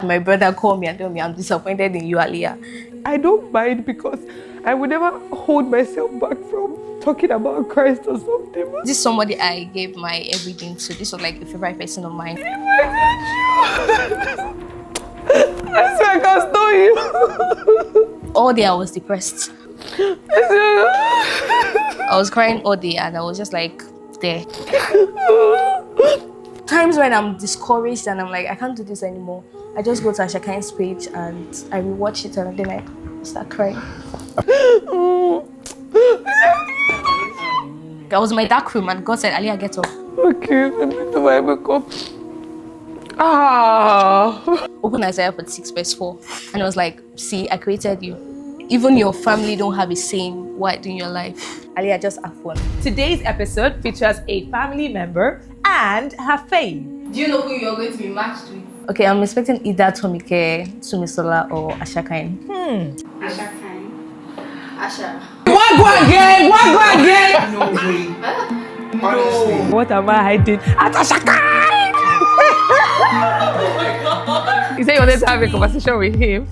My brother called me and told me I'm disappointed in you, Aliyah. I don't mind because I would never hold myself back from talking about Christ or something. This is somebody I gave my everything to. This was like a favorite person of mine. I swear I can stone you. All day I was depressed. I was crying all day and I was just like there. Times when I'm discouraged and I'm like, I can't do this anymore. I just go to Asherkine's page and I rewatch it and then I start crying. I was in my dark room and God said, Aliyah, get up. Okay, let me do my makeup. Open Isaiah 46 verse 4 and I was like, see, I created you. Even your family don't have a same what in your life. Aliyah, just have fun. Today's episode features a family member and her fame. Do you know who you're going to be matched with? Okay, I'm expecting either Tomike, Sumisola, or Asherkine. Asherkine. Asher. What go again? No way. Honestly. What am I hiding? At Asherkine! Oh my God. He said you wanted to have a conversation with him.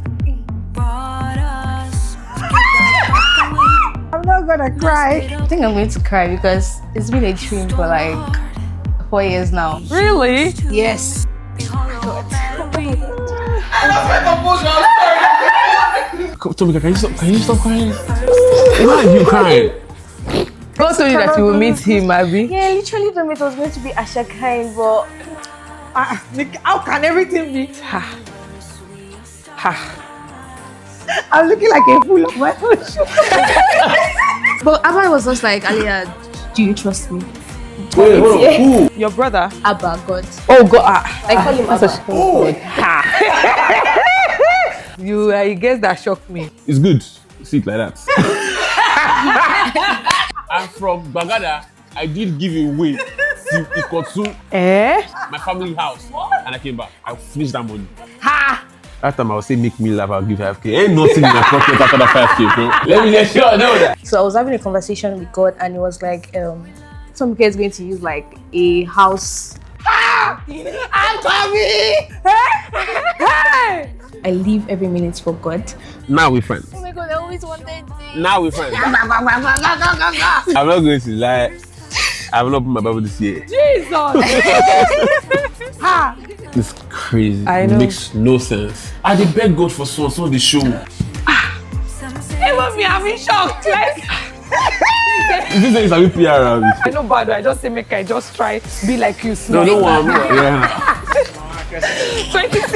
I'm not gonna cry. I think I'm going to cry because it's been a dream for like 4 years now. Really? Yes. Tomike, can you stop crying? Why are you crying? God told you that you will meet him, Abby. Yeah, literally told me it was going to be Asherkine, but How can everything be? I'm looking like a fool of my own shoe. but Abba was just like, Aliyah, do you trust me? Wait, hold on. Who? Your brother? Abba, God. Oh, God. I call him Abba. You are a guest that shocked me. It's good. See it like that. I'm from Bagada. I did give away to Ikotu, my family house. And I came back. I finished that money. That time I would say, make me laugh, I'll give 5K. Ain't nothing in my pocket after that 5K, bro. Let me let you know that. So I was having a conversation with God and it was like, Tomike is going to use like a house. I'm coming! Hey! I live every minute for God. Now we're friends. Oh my God, I always wanted this. Now we're friends. I'm not going to lie. I will not put my Bible this year. Jesus! It's crazy. I know. It makes no sense. I did beg God for some of the show. Even me, I'm in shock. Like, This is a PR around it. I know bad, I just say make I just try be like you. No, don't want me. Yeah. 26,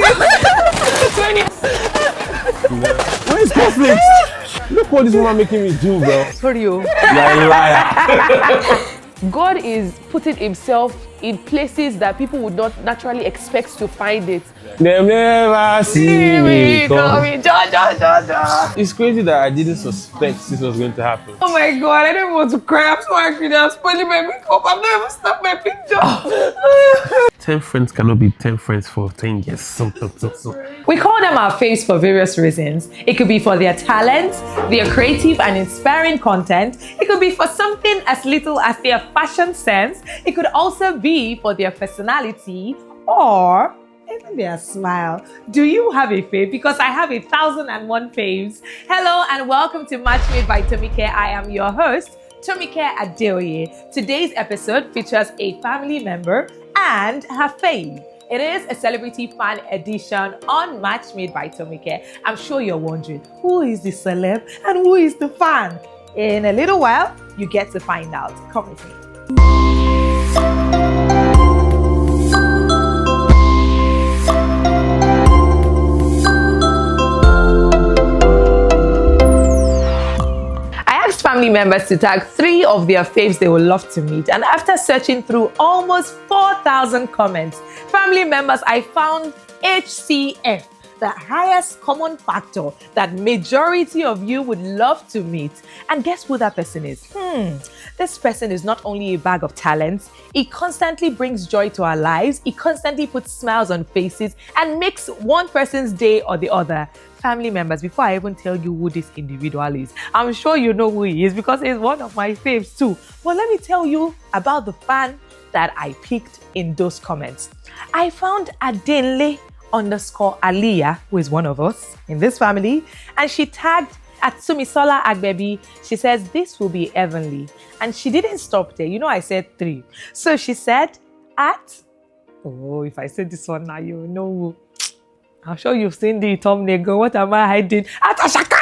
20. Where is conflict? Look what this woman making me do, bro. Sorry, you. You're a liar. God is putting himself in places that people would not naturally expect to find it. Them never see me coming. Ja. It's crazy that I didn't suspect this was going to happen. Oh my God, I don't want to cry. I'm so angry. I'm spoiling my makeup. I've not even snapped my picture. 10 friends cannot be 10 friends for 10 years. So. We call them our faves for various reasons. It could be for their talent, their creative and inspiring content. It could be for something as little as their fashion sense. It could also be for their personality or even their smile. Do you have a fave? Because I have 1,001 faves. Hello and welcome to Match Made by Tomike. I am your host, Tomike Adeoye. Today's episode features a family member and her fave. It is a celebrity fan edition on Match Made by Tomike. I'm sure you're wondering, who is the celeb and who is the fan? In a little while, you get to find out. Come with me. Family members to tag 3 of their faves they would love to meet, and after searching through almost 4,000 comments, family members, I found HCF, the highest common factor that majority of you would love to meet. And guess who that person is? This person is not only a bag of talents, it constantly brings joy to our lives, it constantly puts smiles on faces and makes one person's day or the other. Family members, before I even tell you who this individual is, I'm sure you know who he is because he's one of my faves too. But let me tell you about the fan that I picked in those comments. I found Adenle underscore Aliyah, who is one of us in this family, and she tagged at Sumisola Agbebi. She says, this will be heavenly. And she didn't stop there. You know, I said 3. So she said, if I said this one now, you know. I'm sure you've seen the thumbnail. Go, what am I hiding? At Asherkine!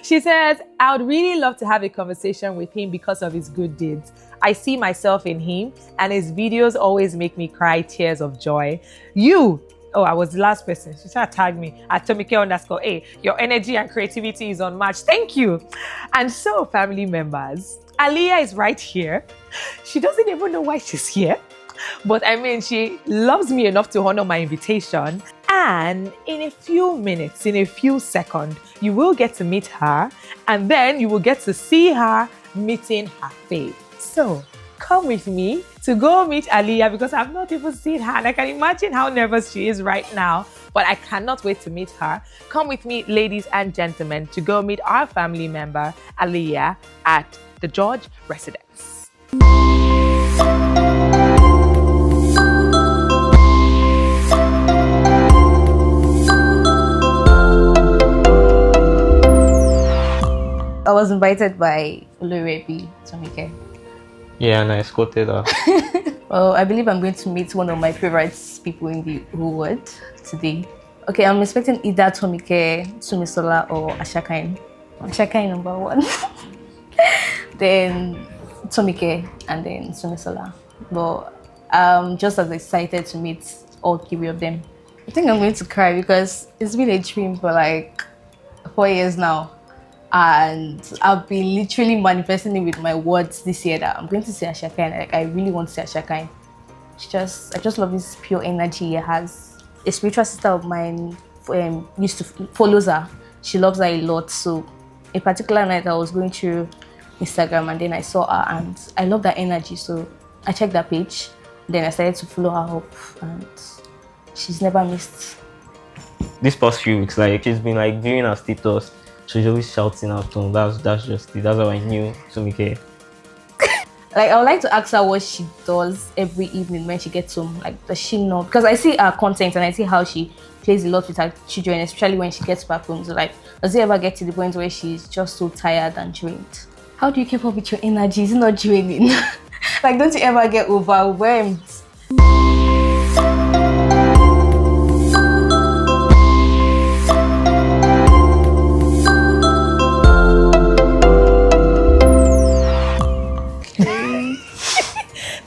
She says, I would really love to have a conversation with him because of his good deeds. I see myself in him, and his videos always make me cry tears of joy. I was the last person. She tried to tag me at Tomike underscore A. Your energy and creativity is unmatched. Thank you. And so, family members, Aliyah is right here. She doesn't even know why she's here. But I mean, she loves me enough to honor my invitation. And in a few minutes, in a few seconds, you will get to meet her. And then you will get to see her meeting her fate. So, come with me to go meet Aliyah because I've not even seen her. And I can imagine how nervous she is right now. But I cannot wait to meet her. Come with me, ladies and gentlemen, to go meet our family member, Aliyah, at the George residence. I was invited by Olurebi Tomike. Yeah, and I escorted her. Well, I believe I'm going to meet one of my favorite people in the whole world today. Okay, I'm expecting either Tomike, Sumisola, or Asherkine. Asherkine number 1. Then Tomike, and then Sumisola. But I'm just as excited to meet all 3 of them. I think I'm going to cry because it's been a dream for like 4 years now. And I've been literally manifesting it with my words this year that I'm going to see Asherkine. Like, I really want to see Asherkine. I just love this pure energy he has. A spiritual sister of mine follows her. She loves her a lot. So, a particular night I was going through Instagram and then I saw her and I love that energy. So, I checked that page. Then I started to follow her up and she's never missed. This past few weeks, like, she's been like viewing her status. She's always shouting out to him. That's just it. That's how I knew Tomike. Like, I would like to ask her what she does every evening when she gets home. Like, does she know? Because I see her content and I see how she plays a lot with her children, especially when she gets back home. So, like, does it ever get to the point where she's just so tired and drained? How do you keep up with your energy? Is it not draining? Like, don't you ever get overwhelmed?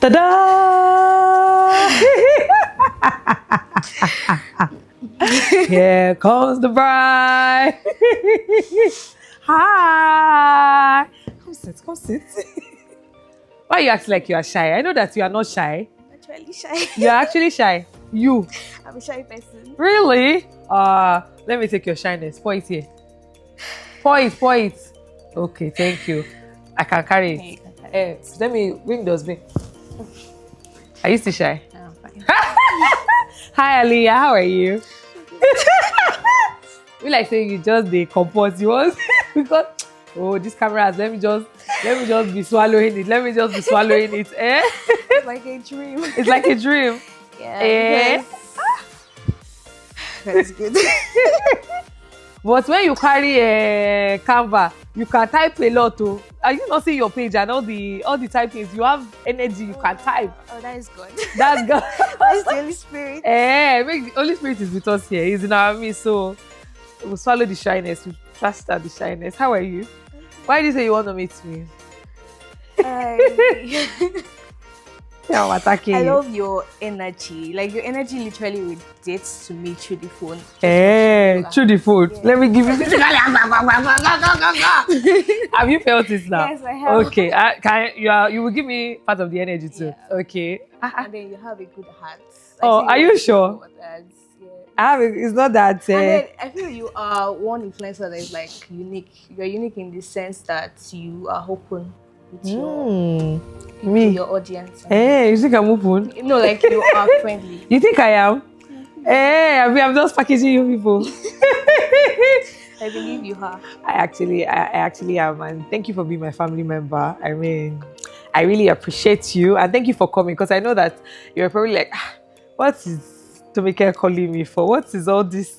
Ta-da! Here comes the bride. Hi. Come sit. Why you act like you are shy? I know that you are not shy. I'm actually shy. You're actually shy. You. I'm a shy person. Really? Let me take your shyness. Pour it here. Pour it. Okay, thank you. I can carry it. Let me ring those me. Are you still shy? I'm fine. Hi Aliyah, how are you? We like saying you just compose yours because this camera has let me just be swallowing it. Eh? It's like a dream. It's like a dream. Yeah. Eh? That's good. But when you carry a Canva, you can type a lot too. Are you not seeing your page and all the typings? You have energy, you can type. Oh, that is good. That's good. That's the Holy Spirit. The Holy Spirit is with us here. He's in our midst, so we'll swallow the shyness. We'll plaster the shyness. How are you? Why do you say you want to meet me? Yeah, I'm attacking I you. love your energy. Like, your energy literally radiates to me through the phone. Through the phone. Yeah. Let me give you this. Have you felt it now? Yes, I have. Okay. You will give me part of the energy too. Yeah. Okay. And then you have a good heart. Oh, are you sure? Yeah. It's not that. And then I feel you are one influencer that is like unique. You're unique in the sense that you are open with your audience. You think I'm open? No, like you are friendly. You think I am? I'm just packaging you people. I believe you are. I actually am, and thank you for being my family member. I mean, I really appreciate you, and thank you for coming because I know that you're probably like, what is Tomike calling me for? What is all this?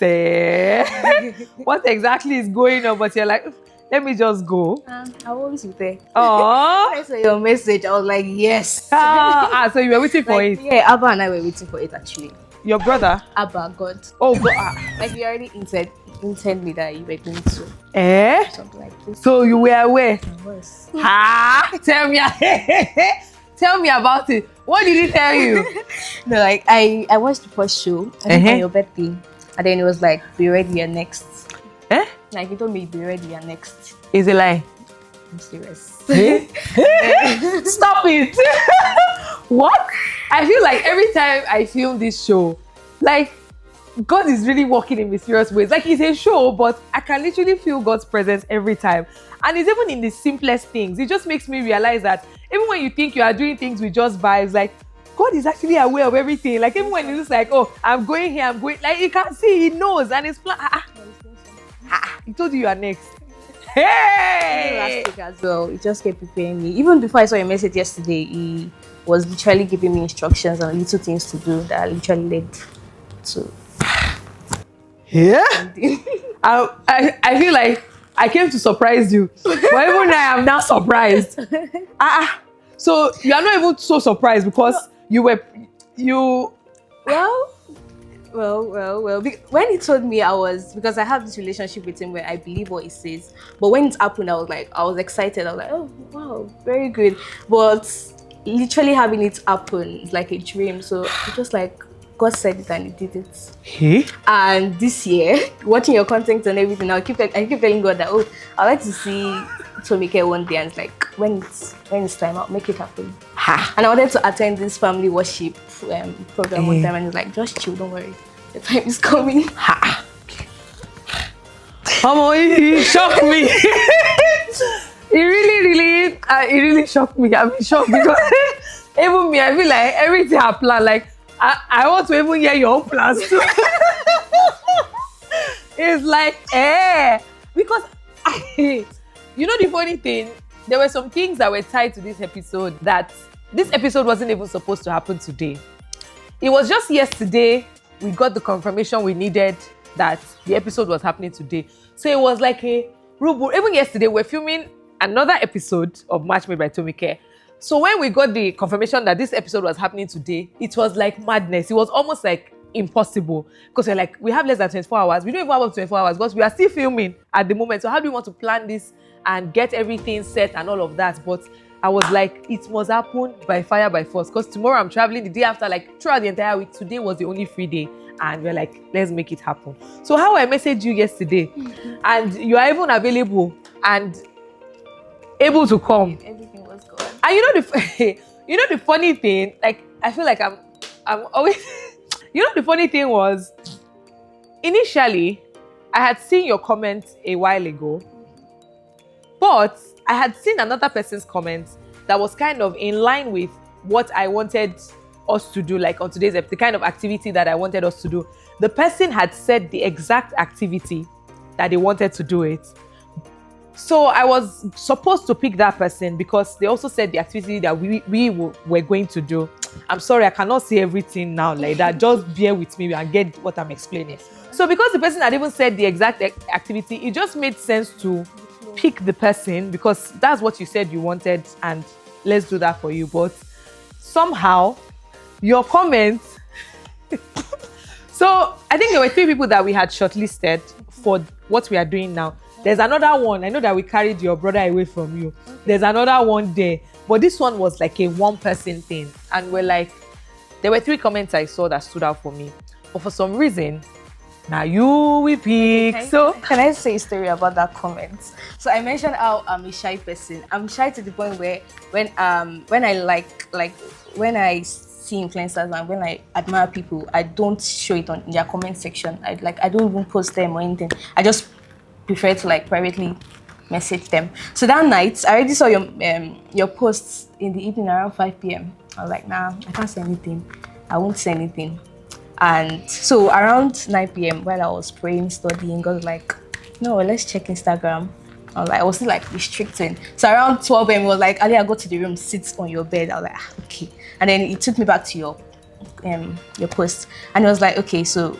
What exactly is going on? But you're like, let me just go. I always be there. Oh, I saw your message. I was like, yes. So you were waiting for Like, it. yeah, Abba and I were waiting for it actually. Your brother? Abba, God. Oh, God. Like you already hinted me that you were going to something like this. So you were aware? I was. Tell me. Tell me about it. What did he tell you? No, like I watched the first show. I think on your birthday, and then it was like, be ready, you're next. Like he told me, be ready, you're next. Is a lie. I'm serious. Stop it. What? I feel like every time I film this show, like God is really working in mysterious ways. Like it's a show, but I can literally feel God's presence every time. And it's even in the simplest things. It just makes me realize that even when you think you are doing things with just vibes, like God is actually aware of everything. Like even when it's like, oh, I'm going here, I'm going, like you can see, he knows, and it's he told you are next. Hey! Last week as well, he just kept preparing me. Even before I saw your message yesterday, he was literally giving me instructions on little things to do that literally led to. Yeah. I feel like I came to surprise you, but even I am now surprised. So you are not even so surprised because Well. When he told me, because I have this relationship with him where I believe what he says. But when it happened, I was excited. I was like, oh wow, very good. But literally having it happen is like a dream. So it's just like God said it and he did it. And this year, watching your content and everything, I keep telling God that I'd like to see Tomike one day, and it's like when it's time, I'll make it happen. And I wanted to attend this family worship program one time, and he's like, just chill, don't worry, the time is coming. He shocked me. It really shocked me. I'm shocked because even me, I feel like everything I plan, like I want to even hear your own plans too. It's like, because you know the funny thing, there were some things that were tied to this episode that this episode wasn't even supposed to happen today. It was just yesterday we got the confirmation we needed that the episode was happening today. So it was like a rule. Even yesterday we're filming another episode of Match Made by Tomike. So when we got the confirmation that this episode was happening today, it was like madness. It was almost like impossible because we're like, we have less than 24 hours. We don't even have up to 24 hours because we are still filming at the moment. So how do we want to plan this and get everything set and all of that? But I was like, it must happen by fire, by force, because tomorrow I'm traveling, the day after, like throughout the entire week. Today was the only free day, and we're like, let's make it happen. So how I messaged you yesterday, and you are even available and able to come. Everything was good. And you know the funny thing, like I feel like I'm always you know the funny thing was, initially I had seen your comment a while ago, but I had seen another person's comments that was kind of in line with what I wanted us to do, like on today's episode, the kind of activity that I wanted us to do. The person had said the exact activity that they wanted to do it. So I was supposed to pick that person because they also said the activity that we were going to do. I'm sorry, I cannot say everything now like that. Just bear with me and get what I'm explaining. So because the person had even said the exact activity, it just made sense to pick the person because that's what you said you wanted, and let's do that for you. But somehow your comments so I think there were 3 people that we had shortlisted for what we are doing now. There's another one. I know that we carried your brother away from you. There's another one there. But this one was like a one-person thing. And we're like, there were 3 comments I saw that stood out for me. But for some reason, now you we pick. So can I say a story about that comment? So I mentioned how I'm a shy person. I'm shy to the point where when I when I see influencers and when I admire people, I don't show it on their comment section. I don't even post them or anything. I just prefer to like privately message them. So that night, I already saw your posts in the evening around 5 p.m. I was like, nah, I can't say anything. I won't say anything. And so around 9 p.m. while I was praying, studying, God was like, no, let's check Instagram. I was still like restricting. So around 12 p.m. he was like, Alia, go to the room, sit on your bed. I was like, okay. And then he took me back to your your post, and it was like, okay, so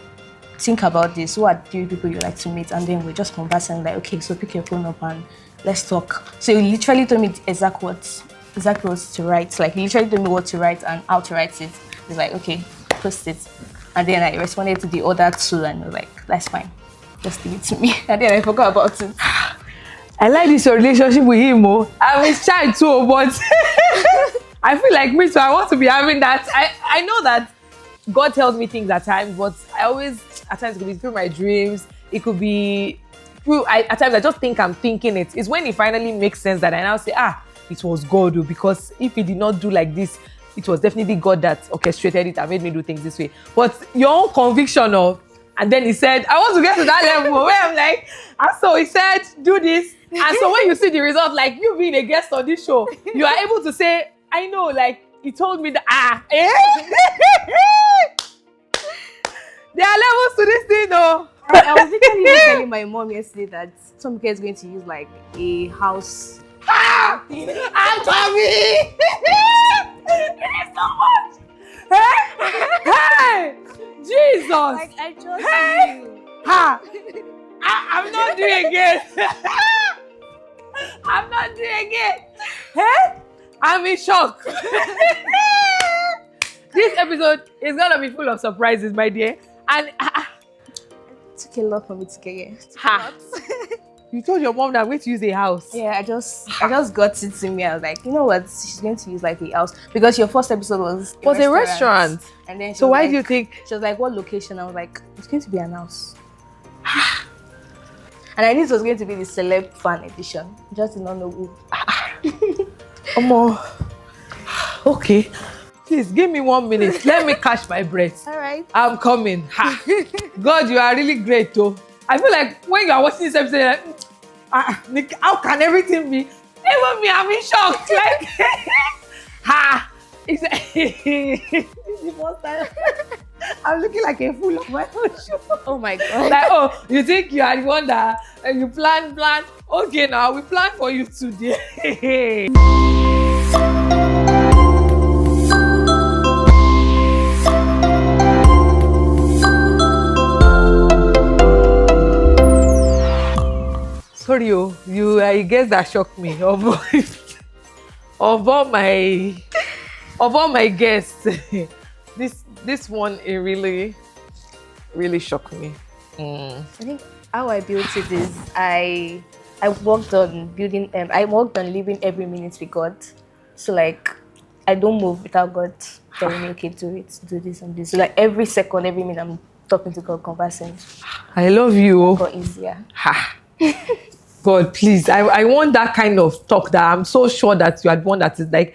think about this. Who are 3 people you like to meet? And then we're just conversing like, okay, so pick your phone up and let's talk. So he literally told me exact what to write. Like he literally told me what to write and how to write it. He's like, okay, post it. And then I responded to the other 2 and I was like, that's fine. Just give it to me. And then I forgot about it. I like this relationship with him. I'm his child too, but I feel like me too. I want to be having that. I know that God tells me things at times, but I always, at times, it could be through my dreams. It could be through, at times, I just think I'm thinking it. It's when it finally makes sense that I now say, it was God, because if he did not do like this, it was definitely God that orchestrated it and made me do things this way. But your own conviction of, and then he said, I want to get to that level where I'm like, and so he said, do this. And so when you see the result, like you being a guest on this show, you are able to say, I know, like he told me that, there are levels to this thing though. I was literally telling my mom yesterday that Tomike is going to use like a house. I'm Tommy! It is so much! Hey! Jesus! Like I just knew. I'm not doing it. I'm not doing it. Hey? I'm in shock. This episode is gonna be full of surprises, my dear. And It took a lot for me to get here. You told your mom that I'm going to use a house. Yeah, I just got it to me. I was like, you know what? She's going to use like a house because your first episode was a restaurant. And then So why do you think? She was like, what location? I was like, it's going to be an house. And I knew it was going to be the celeb fan edition. Just did not know who. Okay. Please give me 1 minute. Let me catch my breath. All right. I'm coming. God, you are really great, though. I feel like when you are watching this episode, you're like, Nick, how can everything be? Even me, I'm in shock. Like, it's the first time I'm looking like a fool of my own show. Oh my God. Like, you think you are the one that you plan. Okay, now we plan for you today. Sorry, you I guess that shocked me. Of all my guests, this one it really shocked me. I think how I built it is I worked on building. I worked on living every minute with God. So like I don't move without God telling me, okay, do this and this. So like every second, every minute, I'm talking to God, conversing. I love you. Got easier. God, please, I want that kind of talk that I'm so sure that you are the one that is like,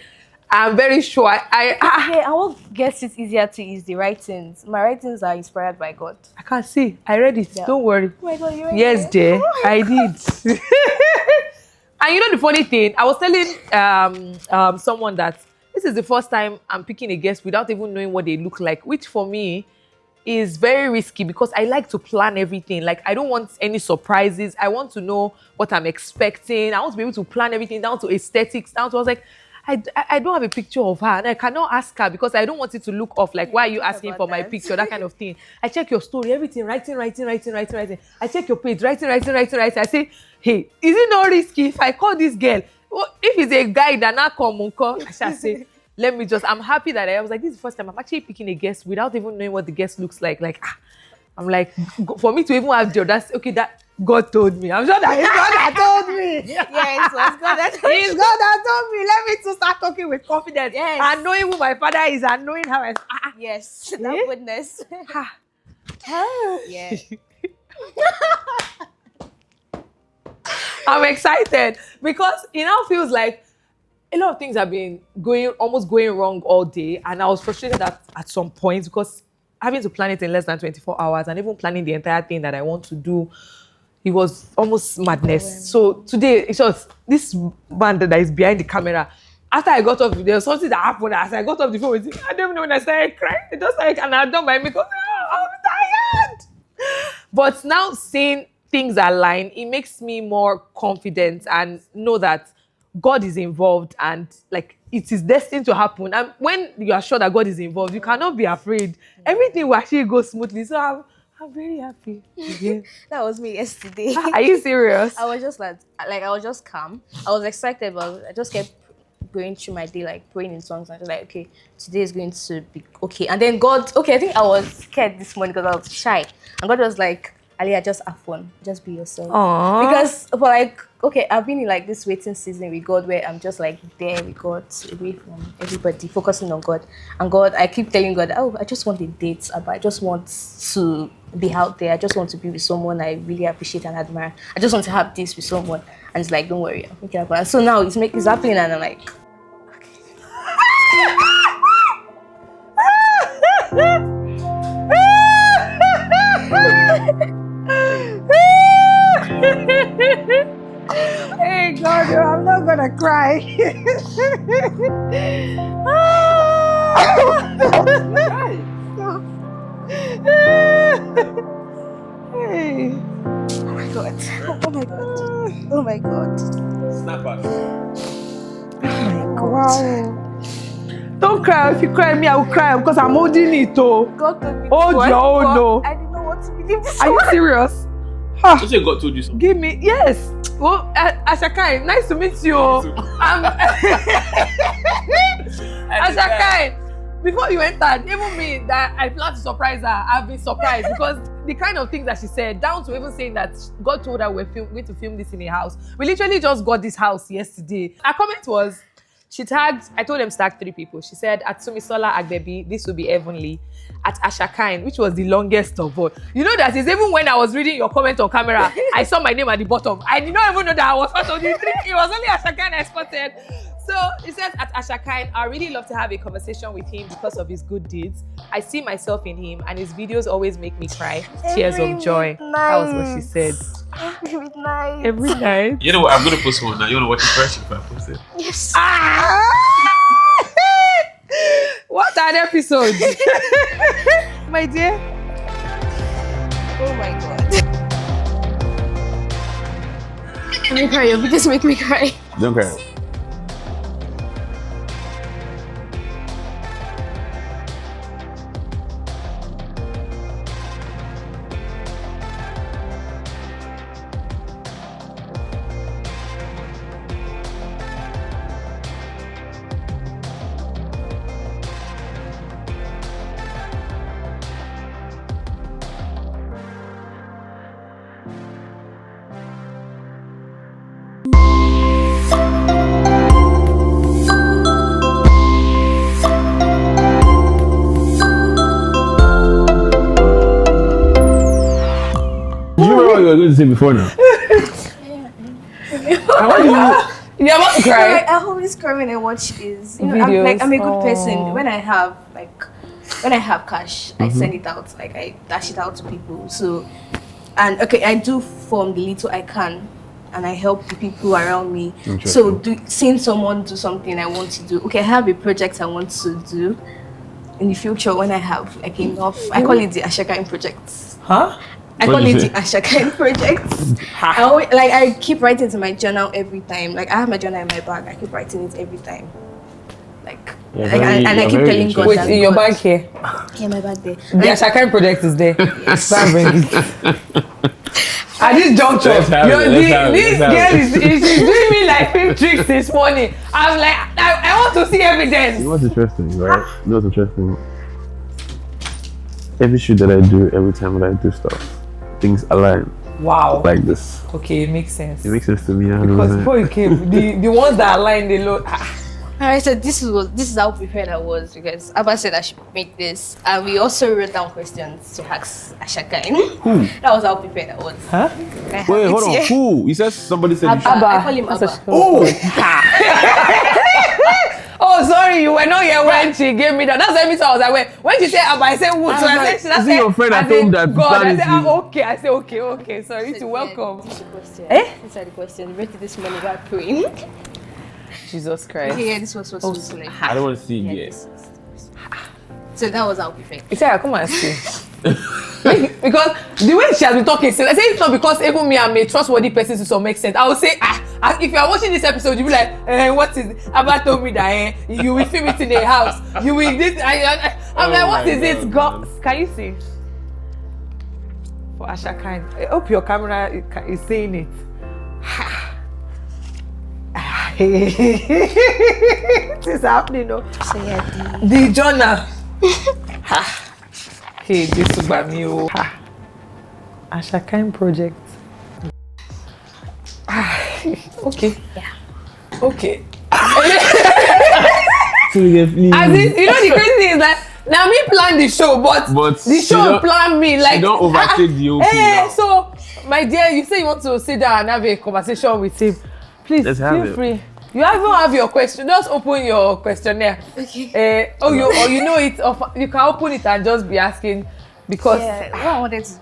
I'm very sure. I won't get it easier to use the writings. My writings are inspired by God. I can't see. I read it. Yeah. Don't worry. Oh my God, you read yes, it? dear. I did. And you know the funny thing, I was telling someone that this is the first time I'm picking a guest without even knowing what they look like, which for me is very risky because I like to plan everything. Like I don't want any surprises. I want to know what I'm expecting. I want to be able to plan everything down to aesthetics. I was like, I don't have a picture of her and I cannot ask her because I don't want it to look off. Like, why are you asking for my picture? That kind of thing. I check your story, everything, writing. I check your page, writing. I say, hey, is it not risky if I call this girl? If it's a guy that not come, I shall say, I'm happy that I was like, this is the first time I'm actually picking a guest without even knowing what the guest looks like. Like, I'm like, for me to even have the audacity, okay, that God told me. I'm sure that it's God that told me. Yes, it was God that told me. It's God that told me. Let me to start talking with confidence. Yes. And knowing who my father is and knowing how I... Yes, that goodness. Yeah. I'm excited because it now feels like a lot of things have been almost going wrong all day, and I was frustrated at some points because having to plan it in less than 24 hours and even planning the entire thing that I want to do, it was almost madness. So today, it's just this man that is behind the camera. After I got off, there was something that happened. As I got off the phone with him, I don't even know when I started crying. It just like, and I done my makeup. I'm tired. But now seeing things align, it makes me more confident and know that God is involved and like it is destined to happen. And when you are sure that God is involved, you cannot be afraid. Everything will actually go smoothly. So I'm very happy. Yeah. That was me yesterday. Are you serious? I was just like I was just calm. I was excited, but I just kept going through my day, like praying in tongues, and just like, okay, today is going to be okay. And then God, okay, I think I was scared this morning because I was shy, and God was like, Aliyah, just have fun, just be yourself. Aww. Because for like, okay, I've been in like this waiting season with God where I'm just like there with God, away from everybody, focusing on God. And God, I keep telling God, oh, I just want a date, but I just want to be out there. I just want to be with someone I really appreciate and admire. I just want to have this with someone. And it's like, don't worry, I'm making it happen. And so now it's happening, and I'm like, Hey God, I'm not gonna cry. Hey. oh my God, oh my God, oh my God. Snappers. Wow. Don't cry. If you cry me, I will cry because I'm holding it. Oh, God told me hold this your one, own. but No. I didn't know what to believe this Are you one. serious? Just say God told you something. Give me, yes. Well, Asherkine, nice to meet you. Asherkine, before you entered, even me, that I plan to surprise her, I've been surprised because the kind of things that she said, down to even saying that God told her we're going to film this in a house. We literally just got this house yesterday. Her comment was, she tagged, I told them to tag 3 people. She said, at Sumisola Agbebi, this will be heavenly. At Asherkine, which was the longest of all. You know that is even when I was reading your comment on camera, I saw my name at the bottom. I did not even know that I was part of the 3. It was only Asherkine I spotted. So it says, at Asherkine, I really love to have a conversation with him because of his good deeds. I see myself in him and his videos always make me cry. Tears of joy. That was what she said. Every midnight. Every night. You know what? I'm gonna post one now. You wanna watch it first if I post it? Yes. What an episode. My dear. Oh my God. Make me cry. Your videos make me cry. Don't cry. You remember what you were going to say before now? You're about to cry. Like, I always cry when I watch this. You know, Videos. I'm a good person. When I have cash, I send it out. Like I dash it out to people. So, and okay, I do from the little I can, and I help the people around me. So, seeing someone do something I want to do. Okay, I have a project I want to do in the future. When I have like enough, I call it the Asherkine project. Huh? I call it the Asherkine project. I keep writing to my journal every time. Like I have my journal in my bag. I keep writing it every time. I keep telling God Wait, that in your God- bag here? Yeah, my bag there. The Asherkine project is there. Yes. At this juncture, Let's have it, this girl is doing me like fake tricks this morning. I'm like, I want to see evidence. You know what's interesting, right? You know what's interesting? Every shoot that I do, every time that I do stuff, things align Wow. like this. Okay, it makes sense. It makes sense to me. Because before you came, the ones that align, they look. I said this is how prepared I was because Abba said I should make this, and we also wrote down questions to ask Asherkine. That was how prepared I was. Huh? Wait, hold on. Who? You said somebody said. Abba. I call him Abba. Oh, sorry, you were not here when she gave me that. That's every time I was like, when she said Abba, I said Wood. So I said, is it your friend at home that God? I planned said, it? okay. I said, okay. Sorry, you to welcome. This is the question. Eh? These are the questions. We wrote it this morning while praying. Jesus Christ. Yeah, this was supposed to be like. I don't want to see it Yeah, yet. this was- So that was how prepared. You said, come and see. Because the way she has been talking, so I say it's not because even me, I'm a trustworthy person to some extent. I would say, if you are watching this episode, you'll be like, what is it? Abba told me that you will film it in a house. You will this. I'm like, what is it? God, can you see? For Asherkine, I hope your camera is saying it. This is happening, no? So yeah, The journal. Hey, this is by me. Asherkine project. Okay. Yeah. Okay. As in, you know the crazy thing is that now me plan the show, but the show plan me like. You don't overtake the whole thing now. So my dear, you say you want to sit down and have a conversation with him. Please feel free. You even have your question. Just open your questionnaire. Okay. You know it. You can open it and just be asking because. Yeah, what I wanted to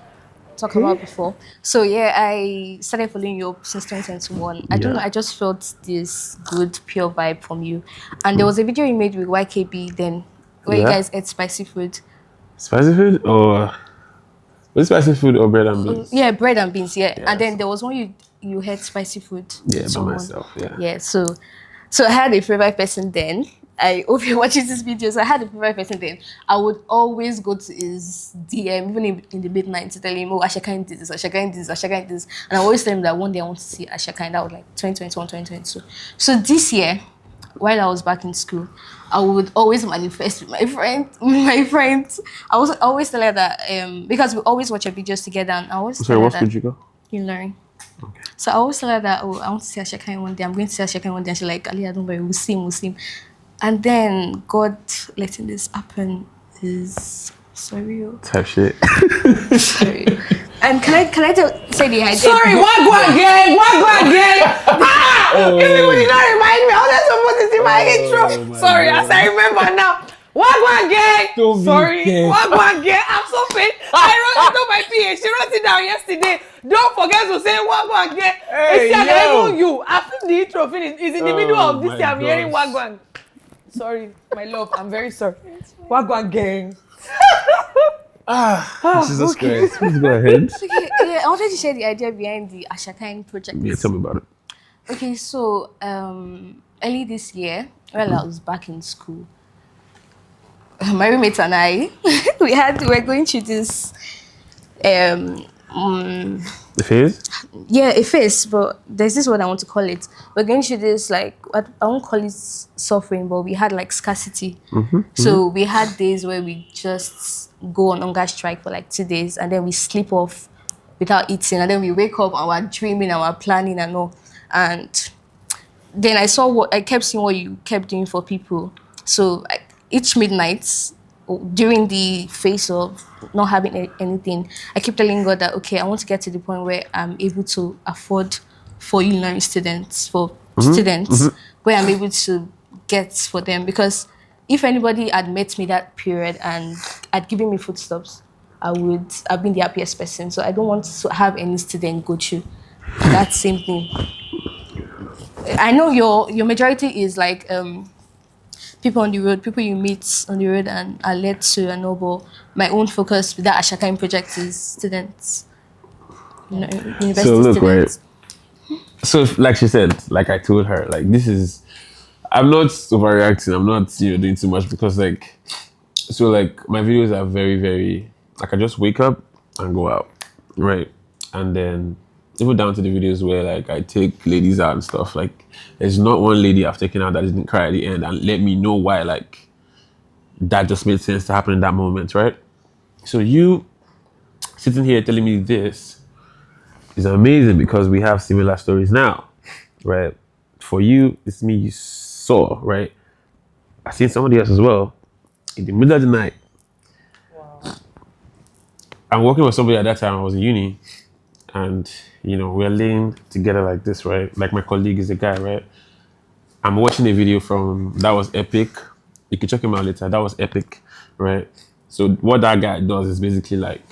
talk about before. So yeah, I started following you up since 2021. I don't know. I just felt this good, pure vibe from you. And there was a video you made with YKB then, where you guys ate spicy food. Spicy food or was it spicy food or bread and beans? Yeah, bread and beans. Yeah, and then there was one you had spicy food. Yeah, by myself. Yeah. Yeah. So I had a favorite person then. I hope you're watching this video. So I had a favorite person then. I would always go to his DM, even in the midnight, to tell him, oh, Asherkine did this, Asherkine did this, Asherkine did this. And I always tell him that one day I want to see Asherkine. That was like 2021, 2022. So this year, while I was back in school, I would always manifest with my friends. I was always tell her that, because we always watch our videos together, and I always tell her what that, school did you go? You learn. Okay. So I always tell her that, oh, I want to see Asherkine one day. I'm going to see Asherkine one day. And she's like, Aliyah, don't worry, we'll see him. And then God letting this happen is surreal. Type shit. Surreal. And can I say the idea? Sorry, what go again? You people did not remind me. I was supposed to see my intro. Sorry, as I remember now. What go again? Sorry, what go again? I'm so paid. I wrote it on my PA. She wrote it down yesterday. Don't forget to say what go again. Hey, even you. After the intro finish, is in the middle of this year. I'm hearing what go. Sorry, my love. I'm very sorry. What go again? Jesus Christ. Please go ahead. Okay, yeah, I wanted to share the idea behind the Asherkine project. Yeah, tell me about it. Okay, so early this year, while I was back in school, my roommates and I, we were going through this The phase? yeah, a phase, but there's this word I want to call it. We're going through this, like, I won't call it suffering, but we had like scarcity. So we had days where we just go on hunger strike for like 2 days, and then we sleep off without eating, and then we wake up and we're dreaming and we're planning and all. And then I kept seeing what you kept doing for people. So each midnight, during the phase of not having anything, I keep telling God that, okay, I want to get to the point where I'm able to afford for learning students, where I'm able to get for them. Because if anybody had met me that period and had given me foodstuffs, I've been the happiest person. So I don't want to have any student go through that same thing. I know your majority is like people on the road, people you meet on the road and are led to a noble. My own focus with that Asherkine project is students, university So look, students. right. So like she said, like I told her, like I'm not overreacting. I'm not doing too much because my videos are very, very, like I just wake up and go out, right? And then even down to the videos where like I take ladies out and stuff, like there's not one lady I've taken out that didn't cry at the end and let me know why, like that just made sense to happen in that moment, right? So you sitting here telling me this is amazing because we have similar stories now, right? For you, it's me you saw, right? I seen somebody else as well in the middle of the night. Wow. I'm working with somebody at that time. I was in uni, and we're laying together like this, right? Like my colleague is a guy, right? I'm watching a video from that was epic. You can check him out later. That was epic, right? So what that guy does is basically like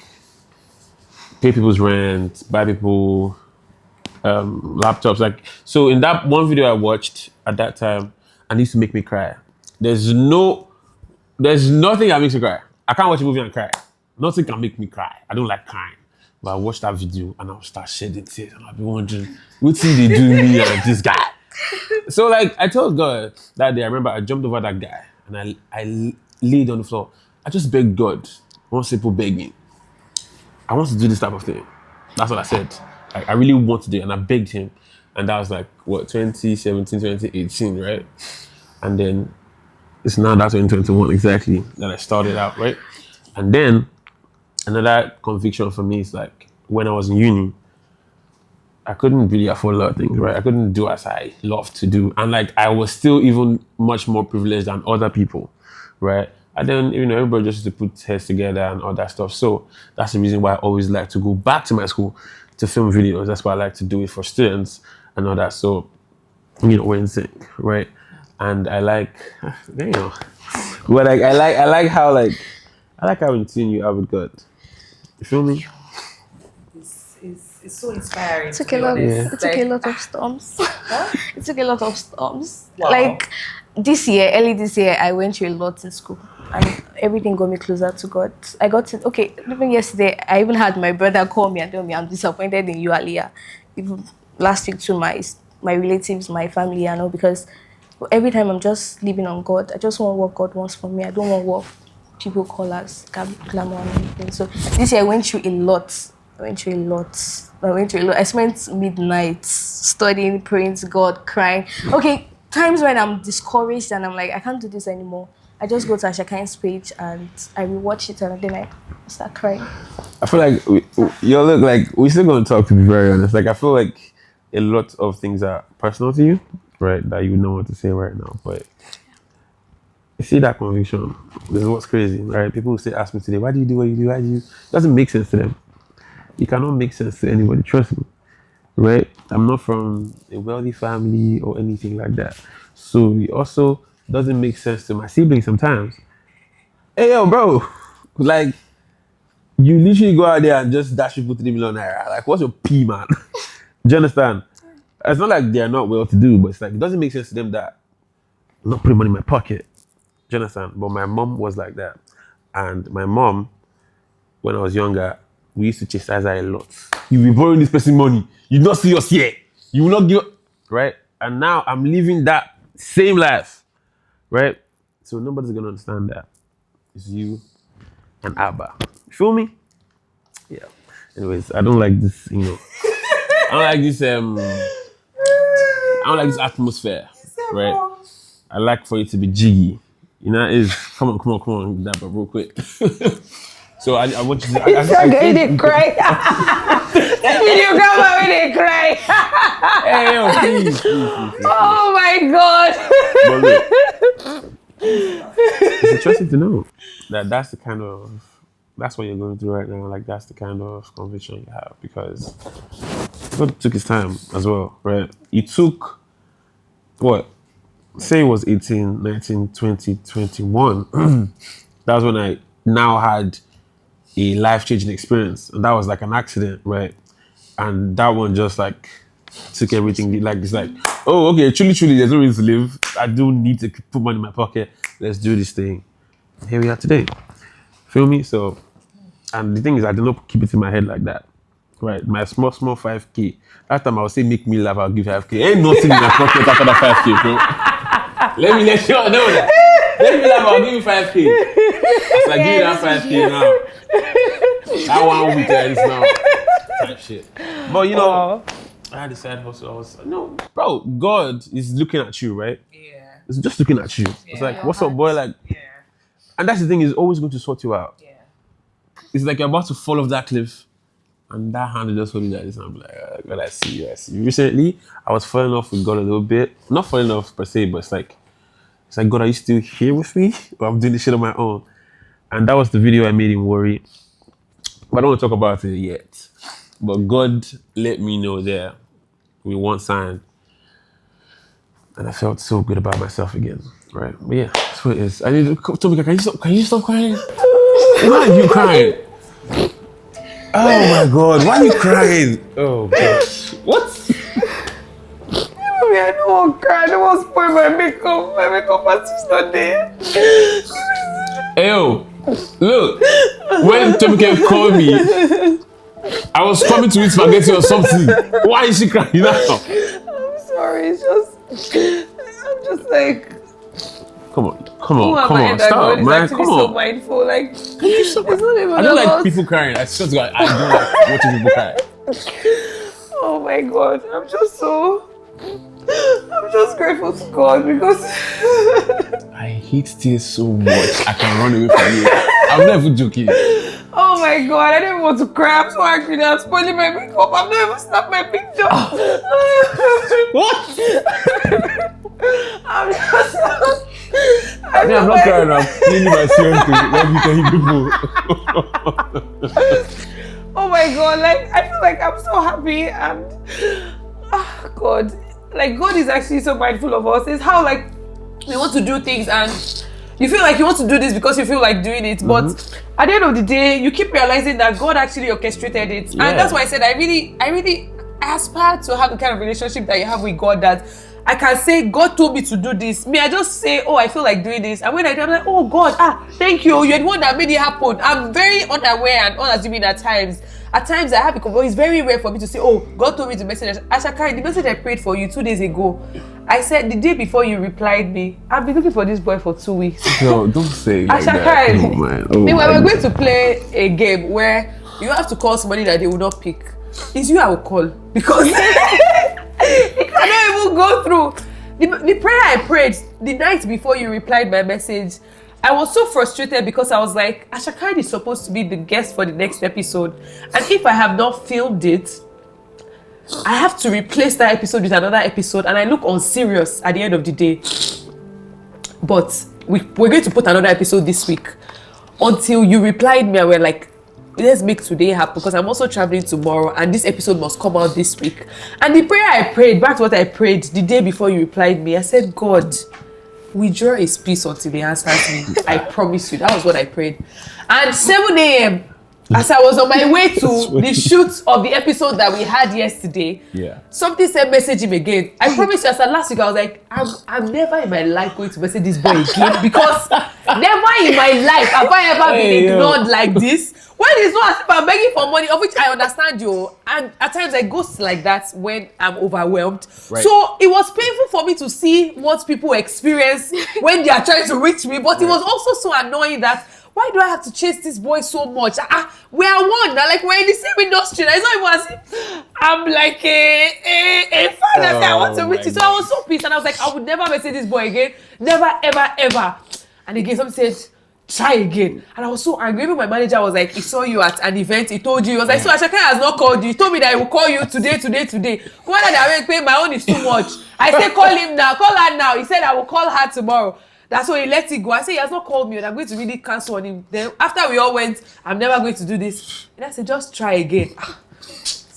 pay people's rent, buy people laptops. Like, so in that one video I watched at that time, and it used to make me cry. There's nothing that makes me cry. I can't watch a movie and cry, nothing can make me cry. I don't like crying. But I watched that video and I'll start shedding tears and I'll be wondering, what did they do me and this guy? So like I told God that day, I remember I jumped over that guy and I laid on the floor. I just begged God, one simple begging. I want to do this type of thing. That's what I said. Like, I really want to do it and I begged him. And that was like, what, 2017, 2018, right? And then it's now that 2021 exactly that I started out, right? And then another conviction for me is like when I was in uni, I couldn't really afford a lot of things, right? I couldn't do as I loved to do. And like I was still even much more privileged than other people, right? And then, everybody just used to put heads together and all that stuff. So that's the reason why I always like to go back to my school to film videos. That's why I like to do it for students and all that. So, we're in sync, right? And I like, but like I like how in tune you are with God. You feel me? It's so inspiring. It took a lot. It took a lot of storms. It took a lot of storms. Wow. Like early this year, I went through a lot in school, and everything got me closer to God. I got to even yesterday, I even had my brother call me and tell me I'm disappointed in you, Aliyah. Even last week to my relatives, my family, because every time I'm just living on God. I just want what God wants for me. I don't want what people call as glamour and anything. So this year I went through a lot. I spent midnight studying, praying to God, crying. Okay, times when I'm discouraged and I'm like, I can't do this anymore. I just go to Asherkine's page and I rewatch it and then I start crying. I feel like we're still going to talk, to be very honest. Like I feel like a lot of things are personal to you, right? That you know what to say right now. But you see that conviction. This is what's crazy, right? People will say, ask me today, why do you do what you do? Why do you? It doesn't make sense to them. It cannot make sense to anybody, trust me, right? I'm not from a wealthy family or anything like that. So it also doesn't make sense to my siblings sometimes. Hey, yo, bro, like, you literally go out there and just dash people 3 million naira. Like, what's your P, man? Do you understand? It's not like they're not well to do, but it's like, it doesn't make sense to them that I'm not putting money in my pocket. Do you understand? But my mom was like that. And my mom, when I was younger, we used to chastise her a lot. You will borrow this person money. You not see us here. You will not give, right? And now I'm living that same life, right? So nobody's gonna understand that. It's you and Abba. You feel me? Yeah. Anyways, I don't like this, I don't like this atmosphere, right? I like for it to be jiggy. Come on, that but real quick. So I want you to. I didn't cry. Your grandma didn't cry. Hey, yo, please. Oh my God. But look, it's interesting to know that that's what you're going through right now. Like that's the kind of conviction you have because God took his time as well, right? He took what? Say it was 18, 19, 20, 21. That was when I now had a life-changing experience, and that was like an accident, right? And that one just like took everything. Like it's like, oh, okay, truly, there's no reason to live. I don't need to put money in my pocket. Let's do this thing. Here we are today. Feel me? So, and the thing is, I did not keep it in my head like that, right? My small 5K. That time I would say, make me laugh. I'll give 5K. Ain't nothing in my pocket after that 5K, bro. Let you know that. Let me laugh. I'll give you 5K. So I give you that 5K now. That 1 week is now type shit. But I had a side hustle. Bro, God is looking at you, right? Yeah. It's just looking at you. It's like, what's up, boy? Like, and that's the thing, is always going to sort you out. Yeah. It's like you're about to fall off that cliff, and that hand is just holding like this, and I'm like, God, I see you. Recently, I was falling off with God a little bit. Not falling off per se, but it's like, God, are you still here with me? Or I'm doing this shit on my own? And that was the video I made in Worry. But I don't want to talk about it yet. But God let me know there with one sign. And I felt so good about myself again. Right? But yeah, that's what it is. I need to Tomike, can you stop crying? Why are you crying? Oh my God, why are you crying? Oh gosh. What? I don't want to cry. I don't want to spoil my makeup. My makeup artist is not there. Hey, yo, look. when Tomike called me, I was coming to eat spaghetti or something. Why is she crying now? I'm sorry. It's just, I'm just like, Come on, who am I that stop, God is man. actually Come so on. mindful? Like, it's not even I don't like about- people crying. I swear to God, I don't like watching people cry. Oh my God, I'm just grateful to God because I hate tears so much. I can run away from you. I'm not even joking. oh my God, I didn't want to cry. I'm so angry that I'm spoiling my makeup. I've not even snapped my picture. What? I'm just I'm not crying. I'm cleaning myself to let me tell you people. oh my God, like I feel like I'm so happy and God, like God is actually so mindful of us. It's how like we want to do things and you feel like you want to do this because you feel like doing it, but at the end of the day, you keep realizing that God actually orchestrated it, Yeah. and that's why I said I aspire to have the kind of relationship that you have with God that I can say God told me to do this. Me, I just say, oh, I feel like doing this, and when I do, I'm like, oh God, thank you. You're the one that made it happen. I'm very unaware and unassuming at times. At times I have it, but it's very rare for me to say, oh, God told me to message Asherkine, the message I prayed for you 2 days ago. I said the day before you replied me, I've been looking for this boy for 2 weeks. No, don't say it like that. Asherkine. Oh man. Oh, Meanwhile, my we're going God. to play a game where you have to call somebody that they will not pick. It's you I will call because it cannot even go through. The prayer I prayed the night before you replied my message, I was so frustrated because I was like, Asherkine is supposed to be the guest for the next episode, and if I have not filmed it, I have to replace that episode with another episode, and I look unserious at the end of the day. But we're going to put another episode this week. Until you replied me, and we're like, let's make today happen because I'm also traveling tomorrow, and this episode must come out this week. And the prayer I prayed, back to what I prayed the day before you replied me, I said, God, withdraw his peace until he answers me. I promise you. That was what I prayed. And 7 a.m., as I was on my way to the shoot of the episode that we had yesterday, something said message him again. I promise you, as at last week, I was like, I'm never in my life going to message this boy again because never in my life have I ever been ignored like this. When it's not as if I'm begging for money, of which I understand you, and at times I ghost like that when I'm overwhelmed. Right. So it was painful for me to see what people experience when they are trying to reach me, but it was also so annoying that why do I have to chase this boy so much? We are one now, like we're in the same industry. It's not even as if I'm like a fan that I want to reach you. So I was so pissed and I was like, I would never message this boy again. Never, ever, ever. And again, somebody said, try again. And I was so angry. Even my manager was like, he saw you at an event, he told you. He was like, so Asherkine has not called you. He told me that he will call you today. Why that I pay my own is too much. I said, call him now, call her now. He said, I will call her tomorrow. That's why he let it go. I said, he has not called me and I'm going to really cancel on him. Then after we all went, I'm never going to do this. And I said, just try again.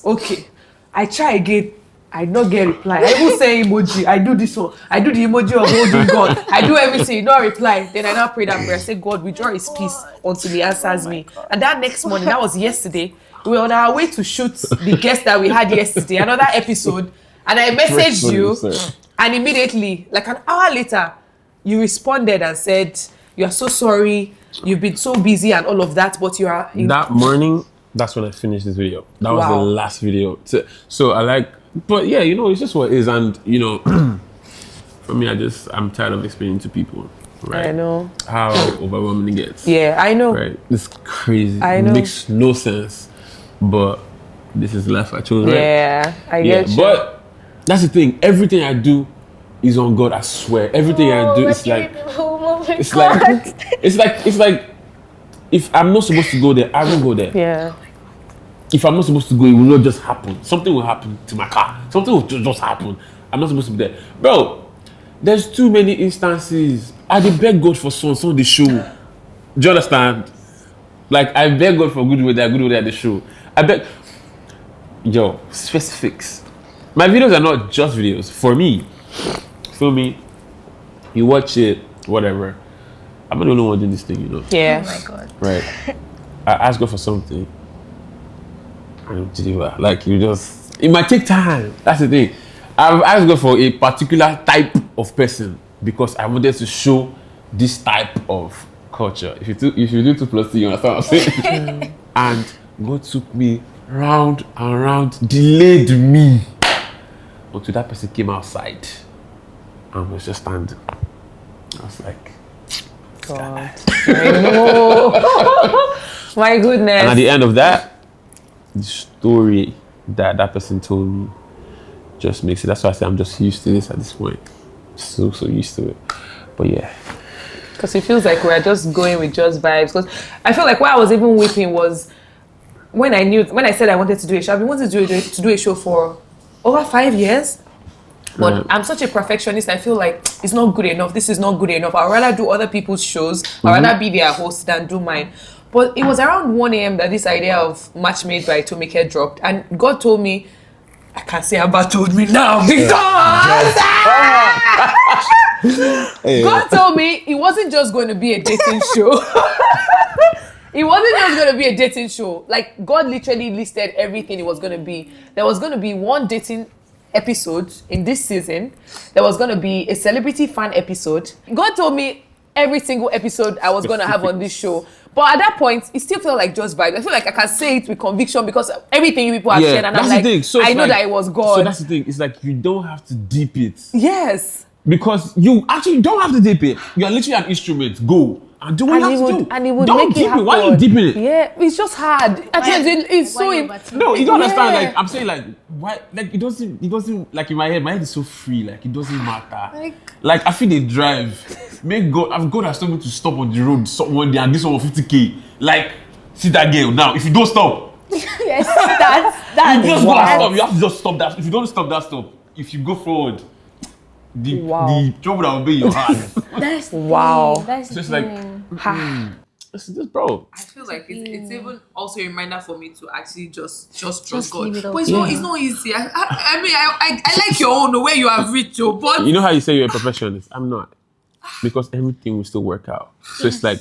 Okay. I try again. I not get reply. I even say emoji. I do this one. I do the emoji of holding God. I do everything. No reply. Then I now pray that prayer. I say, God, withdraw his peace until he answers me. And that next morning, that was yesterday, we were on our way to shoot the guest that we had yesterday, another episode. And I messaged you. And immediately, like an hour later, you responded and said, you are so sorry. You've been so busy and all of that, but you are... That morning, that's when I finished this video. That was the last video. So I like... But yeah, you know, it's just what it is. And, you know, for me, I'm tired of explaining to people, right? I know. How overwhelming it gets. Yeah, I know. Right? It's crazy. I know. It makes no sense. But this is the life I chose, right? Yeah, I get you. But that's the thing. Everything I do is on God, I swear. Everything I do is like... It's like if I'm not supposed to go there, I won't go there. Yeah. If I'm not supposed to go, it will not just happen. Something will happen to my car. Something will just happen. I'm not supposed to be there. Bro, there's too many instances. I did beg God for some of the show. Do you understand? Like, I beg God for good weather at the show. I beg... Yo, specifics. My videos are not just videos. For me, feel me? You watch it, whatever. I'm not the only one doing this thing, you know? Yeah. Oh my God. Right. I ask God for something. And deliver. Like, you just... It might take time. That's the thing. I've asked God for a particular type of person because I wanted to show this type of culture. If you do 2 plus 2, you understand what I'm saying? And God took me round and round, delayed me until that person came outside and was just standing. I was like, God. I know. My goodness. and at the end of that, the story that person told me just makes it. That's why I say I'm just used to this at this point. So used to it. But yeah. Because it feels like we're just going with just vibes. Because I feel like why I was even weeping was when I said I wanted to do a show. I've been wanting to do a show for over 5 years. But I'm such a perfectionist. I feel like it's not good enough. This is not good enough. I'd rather do other people's shows. I'd rather be their host than do mine. But it was around 1 a.m. that this idea of Match Made by Tomike dropped. And God told me, I can't say Abba told me now because God told me it wasn't just going to be a dating show. It wasn't just going to be a dating show. Like, God literally listed everything it was going to be. There was going to be 1 dating episode in this season. There was going to be a celebrity fan episode. God told me every single episode I was going to have on this show. But at that point, it still felt like just vibes. I feel like I can say it with conviction because everything you people have shared, and I'm like, so I know that it was God. So that's the thing. It's like you don't have to dip it. Yes. Because you actually don't have to dip it. You are literally an instrument. Go and do what you have to do. And it would don't make dip it happen. Why are you dipping it? Yeah, it's just hard. At times it's so. No, you don't understand. Yeah. Like I'm saying, like why? Like it doesn't. Like in my head is so free. Like it doesn't matter. Like I feel they drive. Make God. God has told me to stop on the road one day and this one 50k. Like see that girl now. If you don't stop, Yes, that's you just gotta stop. You have to just stop that. If you don't stop that, stop. If you go forward, the trouble that will be in your heart. That's wow. That's Just like. This is bro. I feel like it's even also a reminder for me to actually just trust God. leave it But up. it's not easy. I mean, I like your own, the way you have reached, but You know how you say you're a perfectionist? I'm not. Because everything will still work out. So it's like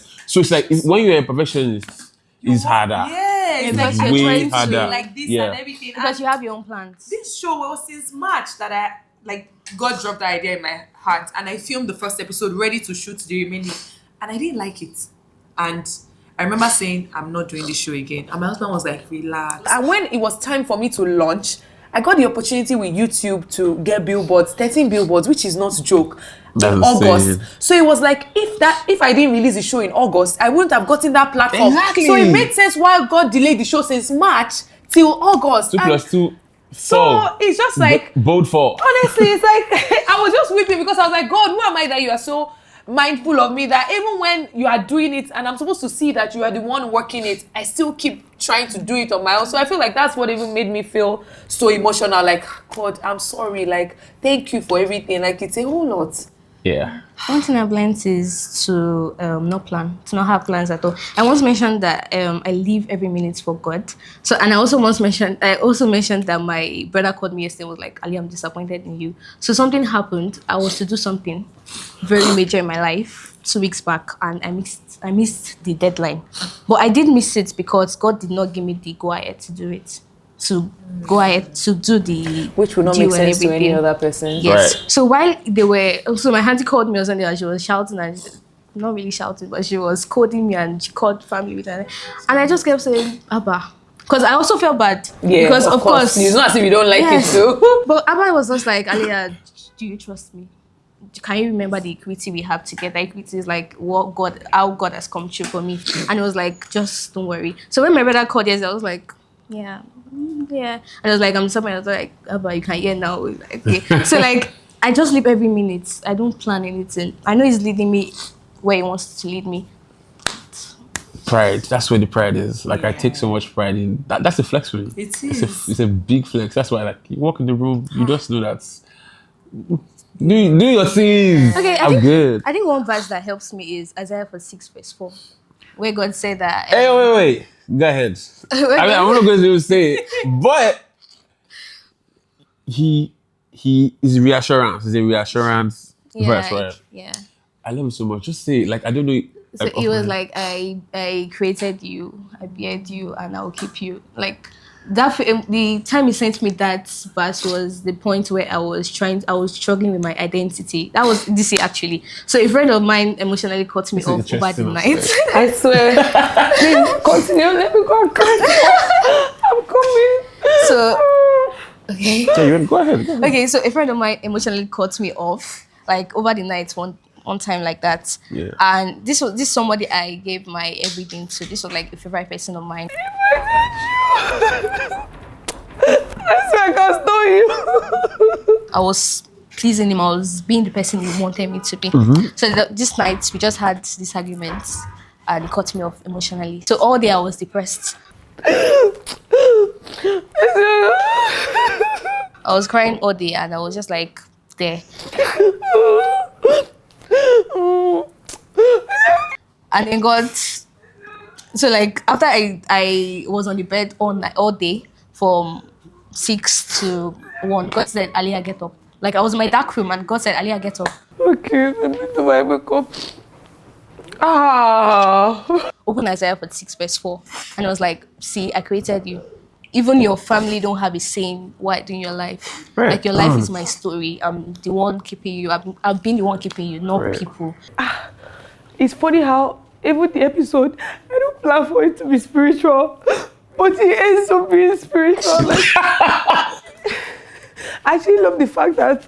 when you're a perfectionist, it's harder. yeah, it's Because like you're way trying to, harder. like this Yeah. and everything. because you have your own plans. This show was since March that I like God dropped the idea in my heart, and I filmed the first episode, ready to shoot the remaining, and I didn't like it. And I remember saying, I'm not doing this show again. And my husband was like, relax. And when it was time for me to launch, I got the opportunity with YouTube to get billboards, 13 billboards, which is not a joke. That's in August. insane. So it was like, if I didn't release the show in August, I wouldn't have gotten that platform. Exactly. So it made sense why God delayed the show since March till August. 2 plus 2. So it's just like, bold for. honestly, it's like I was just weeping because I was like, God, who am I that you are so mindful of me that even when you are doing it and I'm supposed to see that you are the one working it, I still keep trying to do it on my own. So I feel like that's what even made me feel so emotional. Like, God, I'm sorry. Like, thank you for everything. Like, it's a whole lot. Yeah. One thing I've learned is to not plan, to not have plans at all. I once mentioned that I live every minute for God. So, and I also mentioned that my brother called me yesterday and was like, Ali, I'm disappointed in you. So something happened. I was to do something very major in my life 2 weeks back, and I missed the deadline. But I did miss it because God did not give me the go ahead to do it. To go ahead to do the Which would not deal make and sense to any everything. other person. Yes. Right. So while they were, so my auntie called me on Sunday and she was shouting and not really shouting, but she was scolding me and she called family with her. And I just kept saying, Abba. Because I also felt bad. Yeah, because of course. It's not as if you don't like Yes. it too. But Abba was just like, Aliyah, do you trust me? Can you remember the equity we have together? Equity is like how God has come true for me. And it was like, just don't worry. So when my brother called yesterday, I was like, yeah. And I was like, I'm somewhere. I was like, Abba, you can hear now. Like, okay. So like, I just live every minute. I don't plan anything. I know he's leading me where he wants to lead me. Pride. That's where the pride is. Like I take so much pride in that. That's a flex for me. It is. It's a big flex. That's why, like, you walk in the room, you just know that. Do your things. Okay, I'm good. I think one verse that helps me is Isaiah 46:4, where God said that. Hey, wait. Go ahead. I'm not going to say it, but he is reassurance. It's a reassurance verse, right? Yeah. I love it so much. Just say it. Like I don't know. So it was like, I created you, I beard you, and I'll keep you. Like, The time he sent me that verse was the point where I was struggling with my identity. That was this year actually. So a friend of mine emotionally cut me off over the night. I swear. Please continue. Let me go and cry. I'm coming. So okay. Yeah, go ahead. Okay, so a friend of mine emotionally cut me off like over the night one time like that. Yeah. And this somebody I gave my everything to. This was like a favorite person of mine. I swear I can't stop you. I was pleasing him. I was being the person he wanted me to be. So this night we just had this argument and it cut me off emotionally. So all day I was depressed. I was crying all day and I was just like there. And then God, so like after I was on the bed all day from 6 to 1, God said, Aliyah, get up. Like I was in my dark room and God said, Aliyah, get up. Okay, let me do my makeup. Ah. Open Isaiah 46 verse 4. And I was like, see, I created you. Even your family don't have a saying what in your life. Right. Like your life is my story. I'm the one keeping you. I've been the one keeping you, not Right. people. It's funny how even the episode, I don't plan for it to be spiritual, but it ends up being spiritual. Like, I actually love the fact that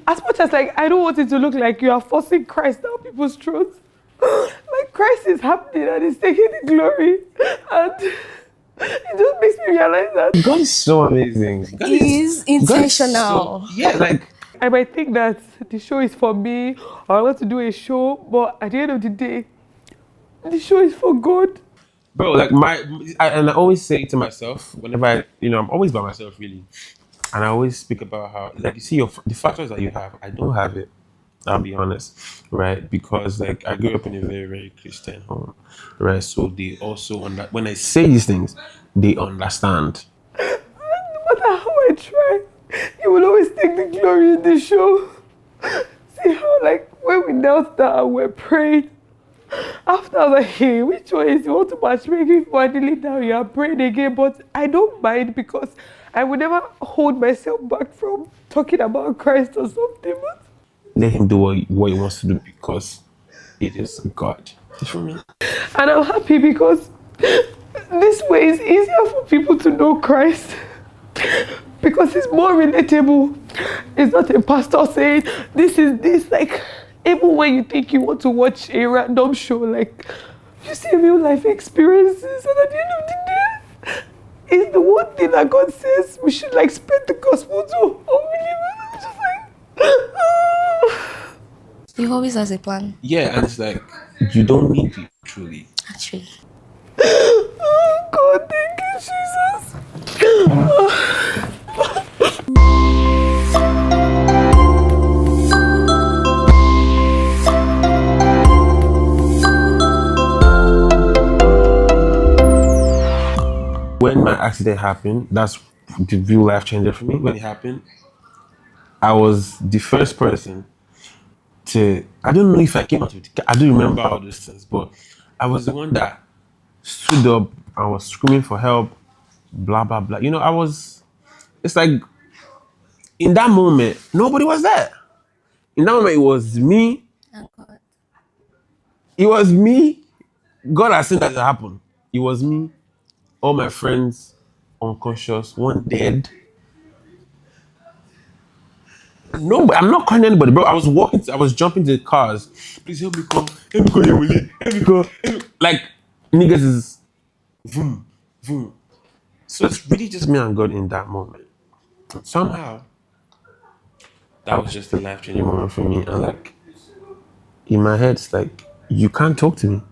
as much as like I don't want it to look like you are forcing Christ down people's throats, like Christ is happening and he's taking the glory, and it just makes me realize that God is so amazing. God He's God is intentional. yeah, like I might think that the show is for me or I want to do a show, but at the end of the day, the show is for God. bro, like I always say to myself whenever I'm always by myself really, and I always speak about how like you see the factors that you have, I don't have it. I'll be honest, right? Because like I grew up in a very very Christian home, right? So they also when I say these things, they understand. No matter how I try, you will always take the glory in the show. See how like when we knelt down and we're praying, after I was like, hey, which one is you want to matchmake me for kneeling down? You are praying again, but I don't mind because I would never hold myself back from talking about Christ or something. But Let him do what he wants to do because it is God. You feel me? and I'm happy because this way is easier for people to know Christ because it's more relatable. It's not a pastor saying this is this, like even when you think you want to watch a random show, like you see real life experiences, and at the end of the day, it's the one thing that God says we should like spread the gospel to unbelievers. I'm just like, He always has a plan, Yeah, and it's like you don't need it truly. actually. oh God, thank you, Jesus. When my accident happened, that's the real life changer for me. When it happened, I was the first person I don't know if I came out with it. I don't remember all those things, but I was the one that stood up and was screaming for help, blah, blah, blah. It's like, in that moment, nobody was there. In that moment, it was me. Oh, God. It was me. God has seen that it happened. It was me, all my friends, unconscious, one dead. No, I'm not calling anybody, bro. I was jumping to the cars. Please help me call Yewole. Help me call. Like, niggas is boom, boom. So it's really just me and God in that moment. Somehow, that was just a life-changing moment for me. And like, in my head, it's like, you can't talk to me.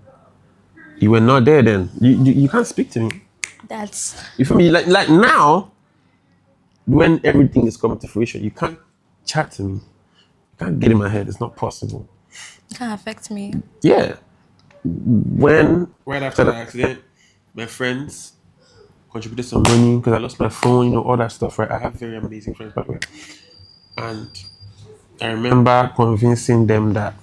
You were not there then. You can't speak to me. That's You feel me? Like now, when everything is coming to fruition, you can't chat to me. You can't get in my head. It's not possible. it can affect me. Yeah. Right after the accident, my friends contributed some money because I lost my phone, all that stuff, right? I have very amazing friends, by the way. And I remember convincing them that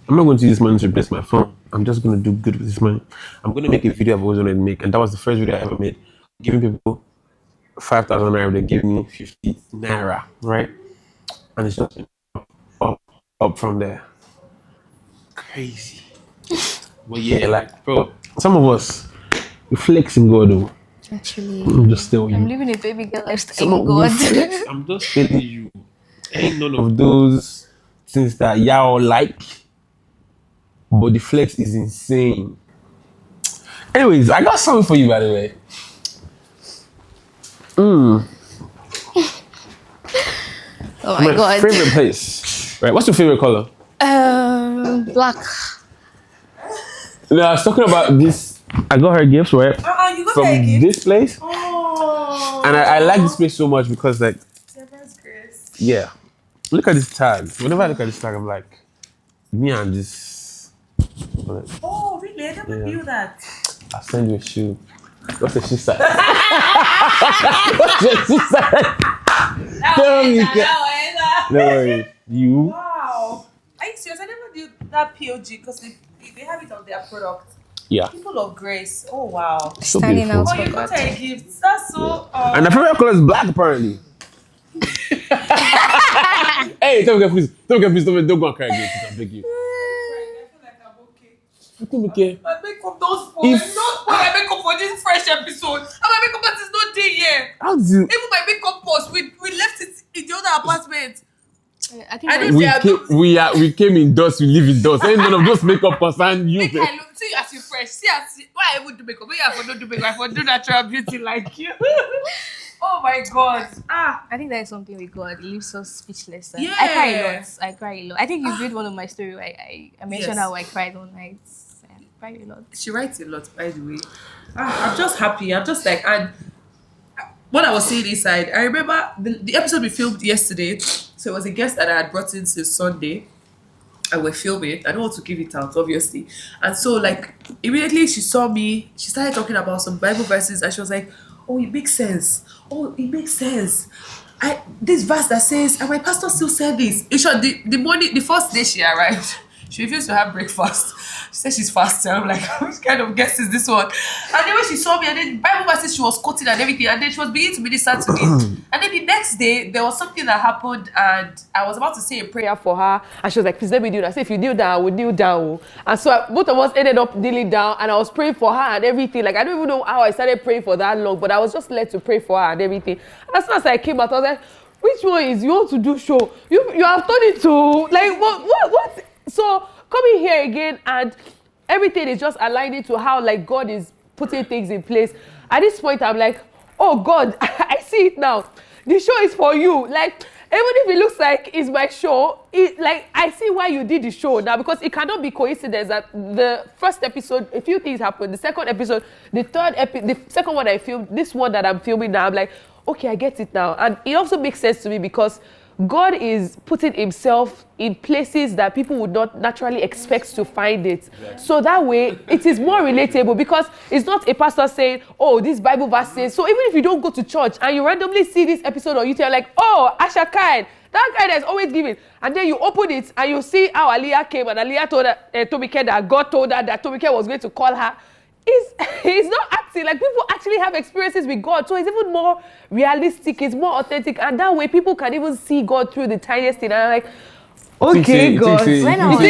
I'm not going to use money to replace my phone. I'm just going to do good with this money. I'm going to make a video I've always wanted to make. And that was the first video I ever made. giving people 5,000 naira, they give me 50 naira, right? And it's just up from there. Crazy. But yeah, like, bro, some of us, we flex in God, though. Actually, I'm just telling you. I'm living a baby girl lifestyle Some in of God. we flex. I'm just telling you. Ain't none of those things that y'all like, but the flex is insane. Anyways, I got something for you, by the way. Oh my God. Favorite place. Right. What's your favorite color? Black. No, I was talking about this. I got her gifts, right? You got From her a gift? this place. Oh. And I like this place so much because, like, That's grace. yeah. Look at this tag. Whenever I look at this tag, I'm like, me and this. Like, Oh, really? I never knew that. I'll send you a shoe. What's the shoe size? What's the shoe size? Tell me. No worries. You? Wow. Are you serious? I never knew that POG because they have it on their product. Yeah. People of grace. Oh, wow. So Standing beautiful. out. Oh, you got her a gift. That's so... And the favorite color is black, apparently. Hey, Tomike, please. Tomike, please. Don't go and cry again, please. I beg you. I feel like I'm okay. Tomike. My makeup don't spoil. If- Don't spoil my makeup for this fresh episode. And my makeup artist is not there yet. How do you... Even my makeup post, we left it in the other apartment. I think I don't We came in dust, we live in dust. Ain't none of those makeup concern you. Make I look, see you as you fresh. See why I would do makeup. Maybe I for not do makeup. I for do natural beauty like you. Oh my God. I think that is something we got. It leaves us speechless. Yeah. I cry a lot. I cry a lot. I think you read one of my story where I mentioned Yes. how I cried all night. I cried a lot. She writes a lot, by the way. I'm just happy. I'm just like, and what I was saying inside, I remember the episode we filmed yesterday. So it was a guest that I had brought in since Sunday. And we're filming. I don't want to give it out, obviously. And so, like, immediately she saw me, she started talking about some Bible verses, and she was like, oh, it makes sense. Oh, it makes sense. This verse that says, and my pastor still said this. In short, the first day she arrived, she refused to have breakfast. She said she's fasting. I'm like, which kind of guest is this one? And then when she saw me, and then Bible verses she was quoting and everything, and then she was beginning to minister to me. And then the next day, there was something that happened, and I was about to say a prayer for her, and she was like, please let me kneel. I said, if you kneel down, I will kneel down. And so both of us ended up kneeling down, and I was praying for her and everything. Like, I don't even know how I started praying for that long, but I was just led to pray for her and everything. And as soon as I came out, I was like, which one is you want to do show? You have done it to, like, what? So coming here again, and everything is just aligning to how, like, God is putting things in place. At this point, I'm like, oh God, I see it now. The show is for you. Like, even if it looks like it's my show, like, I see why you did the show now, because it cannot be coincidence that the first episode, a few things happened. The second episode, the second one I filmed, this one that I'm filming now, I'm like, okay, I get it now. And it also makes sense to me because God is putting himself in places that people would not naturally expect to find it. So that way, it is more relatable because it's not a pastor saying, oh, this Bible verse says. So even if you don't go to church and you randomly see this episode on YouTube, you're like, oh, Asherkine, that guy that's always giving. And then you open it and you see how Aliyah came and Aliyah told Tomike that God told her that Tomike was going to call her. He's not acting like people actually have experiences with God, so it's even more realistic, it's more authentic, and that way people can even see God through the tiniest thing. And I'm like, okay, God. When I was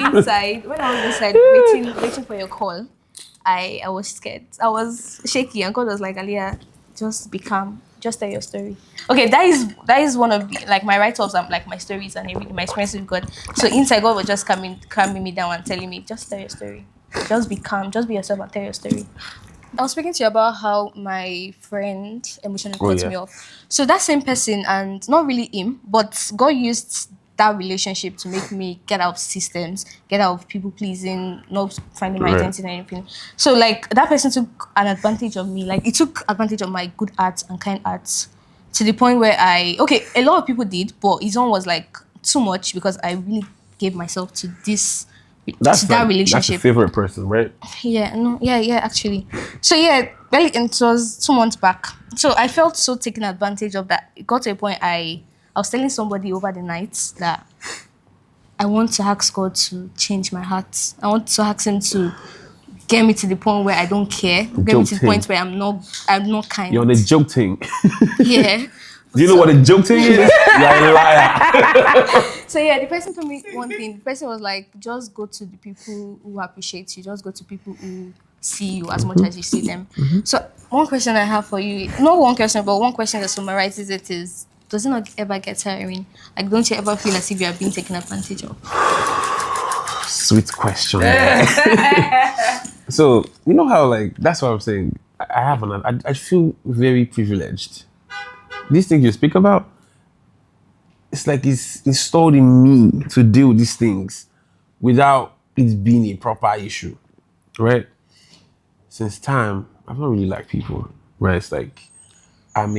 inside waiting for your call, I was scared. I was shaky, and God was like, Aliyah, just be calm. Just tell your story. Okay, that is one of the, like, my write-offs and like my stories and everything, my experiences with God. So inside, God was just calming me down and telling me, just tell your story. Just be calm. Just be yourself and tell your story. I was speaking to you about how my friend emotionally cut me off. So that same person, and not really him, but God used that relationship to make me get out of systems, get out of people pleasing, not finding my identity and anything. So, like, that person took an advantage of me. Like, it took advantage of my good arts and kind arts to the point where a lot of people did, but his own was like too much because I really gave myself to that relationship. That's your favorite person, right? Yeah, actually. So yeah, it was 2 months back. So I felt so taken advantage of that. It got to a point I was telling somebody over the night that I want to ask God to change my heart. I want to ask him to get me to the point where I don't care. Get me to the point where I'm not kind. You're on the joke thing. Yeah. Do you know what a joke thing is? You're a liar. So yeah, the person told me one thing. The person was like, just go to the people who appreciate you. Just go to people who see you as much as you see them. So one question I have for you, not one question, but one question that summarizes it is, does it not ever get tiring? Like, don't you ever feel as if you are being taken advantage of? Sweet question. So, you know how, like, that's what I'm saying. I feel very privileged. These things you speak about, it's like it's installed in me to deal with these things without it being a proper issue, right? Since time, I've not really liked people, right? It's like, I'm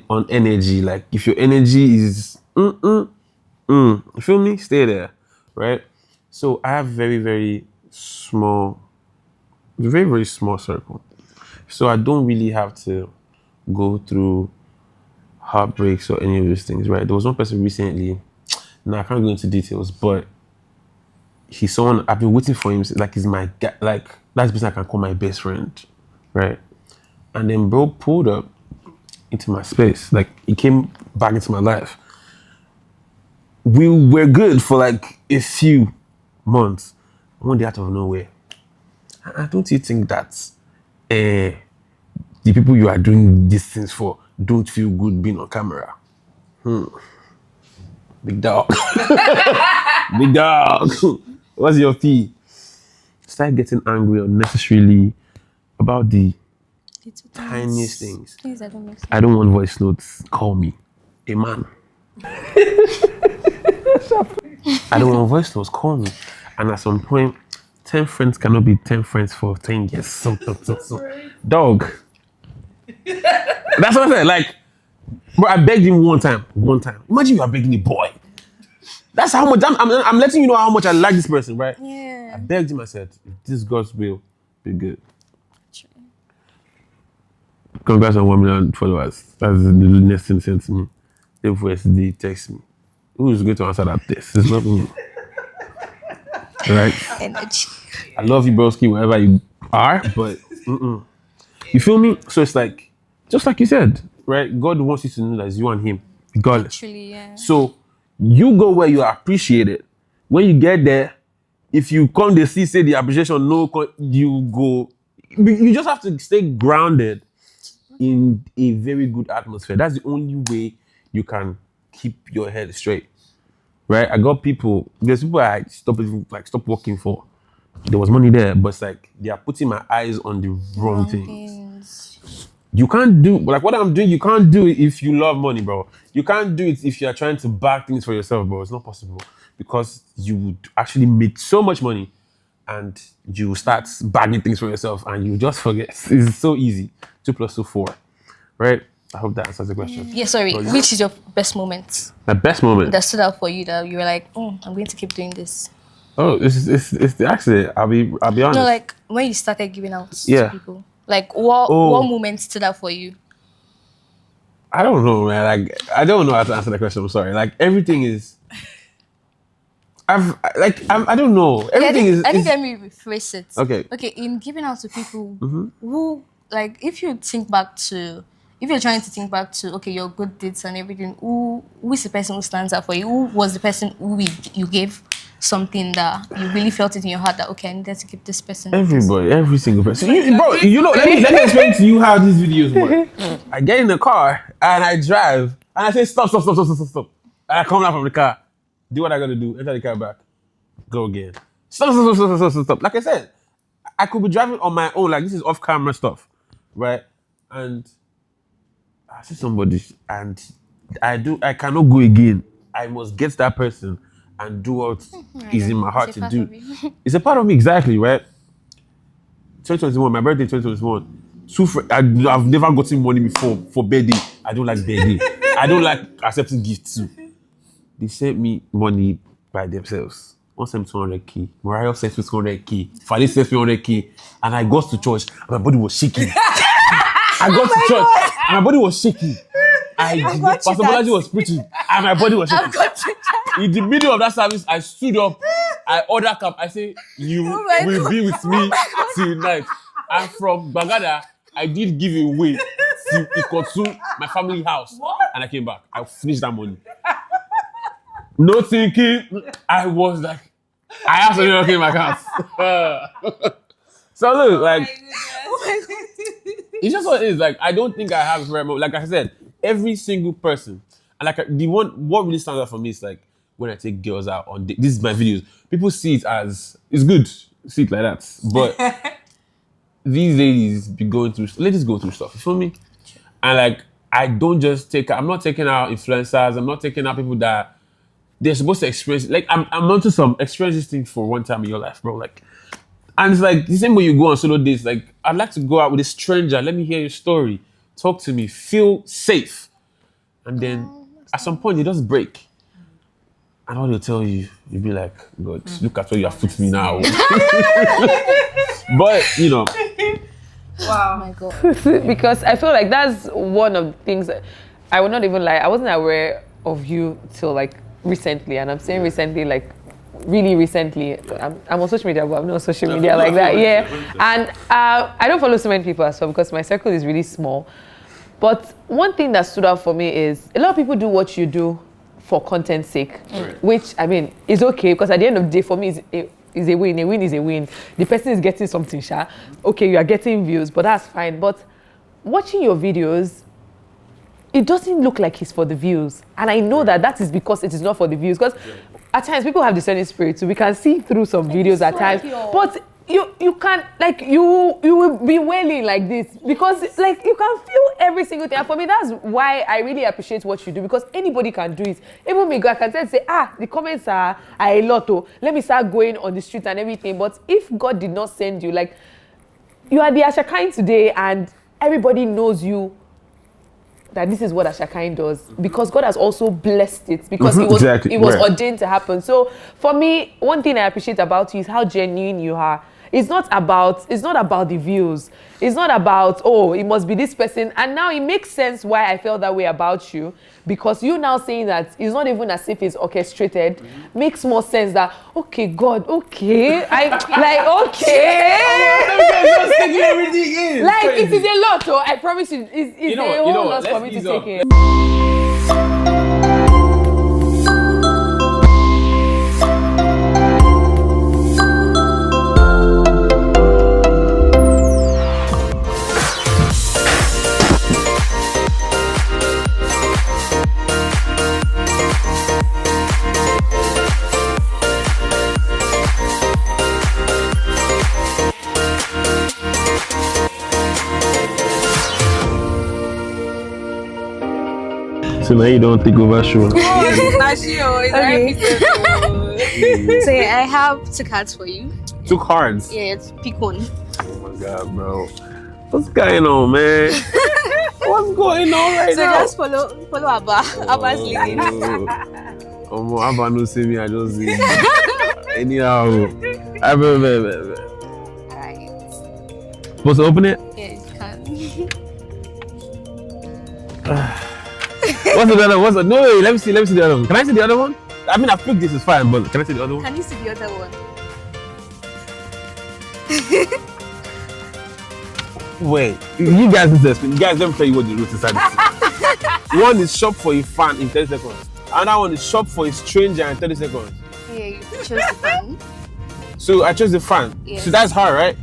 on energy. Like, if your energy is, you feel me? Stay there, right? So I have very, very small circle. So I don't really have to go through heartbreaks or any of those things, right? There was one person recently, now I can't go into details, but he's someone, I've been waiting for him, like he's my guy, like that's the person I can call my best friend, right? And then bro pulled up into my space, like he came back into my life. We were good for like a few months. One day out of nowhere, don't you think that the people you are doing these things for don't feel good being on camera? Big dog. Big dog. What's your fee? Start getting angry unnecessarily about the tiniest things. Things that don't make sense. I don't want voice notes. Call me a man. I don't want voice notes. Call me. And at some point, 10 friends cannot be 10 friends for 10 years. So. Dog. That's what I said. Like, bro, I begged him one time. Imagine you are begging a boy. That's how much I'm letting you know how much I like this person, right? Yeah. I begged him. I said, if this God's will, be good. True. Congrats on 1 million followers. That's the next thing sent to me. They text me. Who is going to answer that text? It's not me. Right? Energy. I love you, broski, wherever you are, but you feel me? So it's like, just like you said, right? God wants you to know that it's you and him, regardless. Actually, yeah. So you go where you are appreciated. When you get there, if you come to say the appreciation, you go. You just have to stay grounded in a very good atmosphere. That's the only way you can keep your head straight, right? There's people I stop working for. There was money there, but it's like they are putting my eyes on the wrong things. You can't do like what I'm doing. You can't do it if you love money, bro. You can't do it if you are trying to bag things for yourself, bro. It's not possible because you would actually make so much money and you start bagging things for yourself and you just forget. It's so easy. 2 + 2 = 4, right? I hope that answers the question. Yeah, sorry. Which is your best moment? My best moment That stood out for you that you were like, I'm going to keep doing this. Oh, it's the accident. I'll be honest. No, like when you started giving out Yeah. to people. Like what moment stood out for you? I don't know, man. Like I don't know how to answer the question. I'm sorry. Like everything is. I don't know. Everything is. I think let me rephrase it. Okay. Okay, in giving out to people who, like, if you're trying to think back to, okay, your good deeds and everything, who is the person who stands out for you? Who was the person who you gave something that you really felt it in your heart that, okay, I needed to give this person? Everybody, every single person. Bro, you know, let me explain to you how these videos work. I get in the car and I drive and I say, stop. And I come out from the car, do what I gotta do, enter the car back, go again. Stop. Like I said, I could be driving on my own, like this is off-camera stuff, right? And I see somebody and I cannot go again. I must get that person and do what is in my heart to do. It's a part of me, exactly, right? 2021, my birthday 2021. I've never gotten money before for birthday. I don't like birthday. I don't like accepting gifts too. They sent me money by themselves. One sent me 200k. Mariah sent me 200k. Fadi sent me 100k. And I got to church and my body was shaking. I got to church and my body was shaking. Pastor Bolaji was preaching and my body was shaking. In the middle of that service, I stood up I order cab. I say, you will be with me tonight. I'm from Bagada. I did give away to Ikotu, my family house. And I came back. I finished that money. No thinking. I was like, I have something okay in my house. So look, like, it's just what it is. Like, I don't think I have very much. Like I said, every single person, and like what really stands out for me is like when I take girls out on this is my videos. People see it as it's good, see it like that. But these ladies ladies go through stuff. You feel me? And like I don't just I'm not taking out influencers. I'm not taking out people that they're supposed to experience. Like I'm onto some experience this thing for one time in your life, bro. Like. And it's like the same way you go on solo dates. Like, I'd like to go out with a stranger. Let me hear your story. Talk to me. Feel safe. And then at some point, it does break. And all they'll tell you, you'll be like, God, look at where you have put me now. But, you know. Wow. Oh my God. Because I feel like that's one of the things that I would not even lie. I wasn't aware of you till like recently. And I'm saying recently, like, really recently. I'm on social media, but I'm not on social media like that. Yeah. And I don't follow so many people as well because my circle is really small. But one thing that stood out for me is a lot of people do what you do for content's sake, which, I mean, is okay because at the end of the day, for me, is a win. A win is a win. The person is getting something, sha. Okay, you are getting views, but that's fine. But watching your videos, it doesn't look like it's for the views. And I know that is because it is not for the views. Because at times people have discerning spirit, so we can see through some videos at times. But you can't, like, you will be wailing like this because, like, you can feel every single thing. And for me, that's why I really appreciate what you do because anybody can do it. Even me, I can say, the comments are a lot. Oh, let me start going on the street and everything. But if God did not send you, like, you are the Asherkine today and everybody knows you. That this is what Asherkine does because God has also blessed it because it was ordained to happen. So for me, one thing I appreciate about you is how genuine you are. It's not about the views. It's not about, oh, it must be this person. And now it makes sense why I felt that way about you because you now saying that it's not even as if it's orchestrated makes more sense that, okay, God, okay. Just taking everything in. Like, it is a lot, though. I promise you, it's a whole lot for me to take in. So now you don't take over show. So yeah, I have 2 cards for you. 2 cards? Yeah, it's pick one. Oh my God, bro. What's going on, man? What's going on right now? So just follow Abba. Abba's leading. Abba no see me, I just see. Anyhow. Alright. Supposed to open it? Yeah, you can. What's the other one? No, wait, let me see the other one. Can I see the other one? I mean, I think this is fine, but can I see the other one? Can you see the other one? Wait, you guys need to explain. You guys, let me tell you what the root is inside. One is shop for a fan in 30 seconds. Another one is shop for a stranger in 30 seconds. Yeah, you chose the fan. So I chose the fan. Yes. So that's her, right?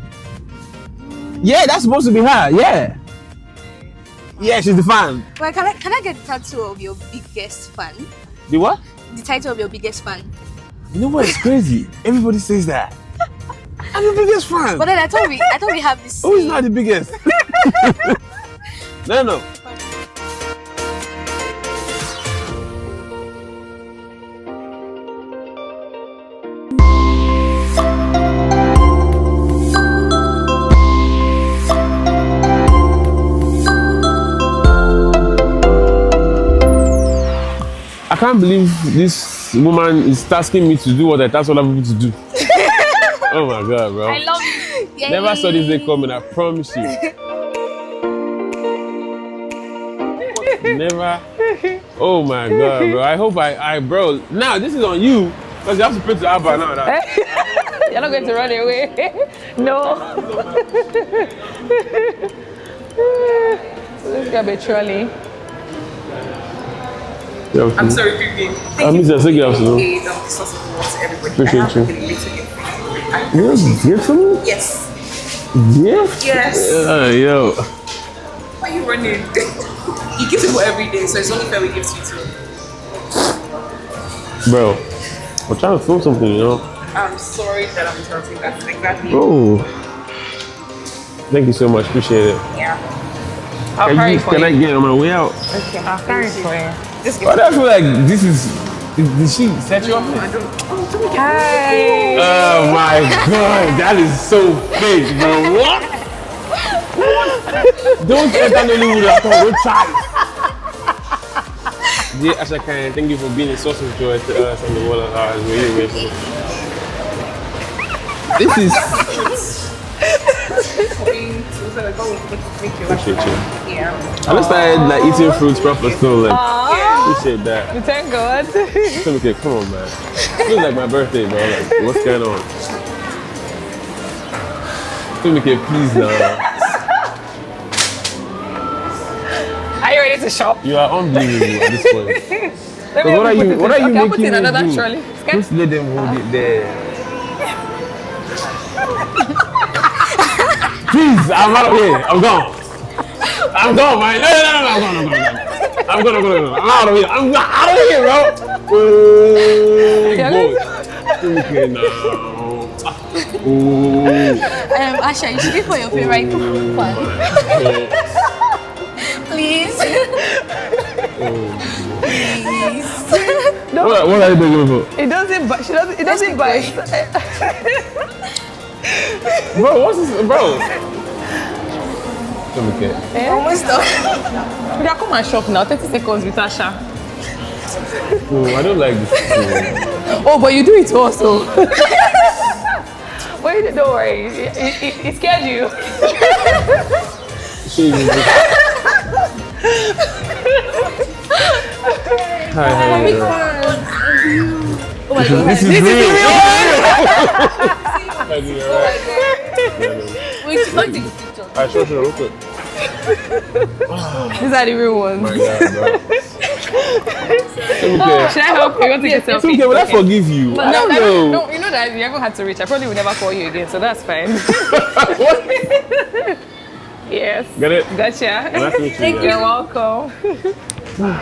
Yeah, that's supposed to be her. Yeah. Yeah, she's the fan. Well, can I get the tattoo of your biggest fan? The what? The title of your biggest fan. You know what? It's crazy. Everybody says that. I'm the biggest fan. But then I thought we have this. Who is not the biggest? No. I can't believe this woman is asking me to do what I task other people to do. Oh my God, bro. I love you. Yay. Never saw this day coming, I promise you. Never. Oh my God, bro. I hope bro. Now, this is on you Because you have to pay to Abba now. That. You're not going to run away. No. So this gonna be trolley. Yeah, I'm sorry, Vivian. I miss you. Say good afternoon. Appreciate you. You gift for me? Yes. Gift? Yes. Yo. Why are you running? You give people every day, so it's only fair we give to you too. Bro, I'm trying to film something, you know? I'm sorry that I'm interrupting. That's exactly it. Oh. Thank you so much. Appreciate it. Yeah. I'll carry it for Can I you. get on my way out? Okay, I'll carry it for you. Just give But I feel like this is. Did she set you up? Hi. Oh my god, that is so fake, bro. What? Don't enter Nollywood at all. Don't try. Dear Asherkine, thank you for being a source of joy to us and the world at large. Really amazing. This is. Appreciate you. Yeah. I just started like eating fruits proper still. Like, appreciate that. You thank God. Tomike, come on, man. It feels like my birthday, bro. Like, what's going on? Tomike, please now. Are you ready to shop? You are unbelievable at this point. Let me What are you put it making I'll put me in another do? trolley. Just let them hold it there. Please, I'm out of here. I'm gone. I'm gone, man. No, I'm gone. I'm out of here. I'm out of here, bro. Oh, boy. Okay, now. Oh. Asha, you should be for your favorite one. Please. Please. What are you doing for? It doesn't buy. It doesn't buy. Bro, what's this? Bro. Okay. Almost done. We can come and shop now. 30 seconds with Asha. Oh, I don't like this. Oh, but you do it also. Wait, don't worry. It scared you. Hi. Oh my god. This is real. Wait, it's not the picture. I show you real quick. These are the real ones. My God, bro. Should I help you? You want to get selfie? Okay, will I forgive you? I don't know. No, you know that you haven't had to reach. I probably will never call you again, so that's fine. Yes. Get it? Gotcha. Nice to meet you. You're welcome. My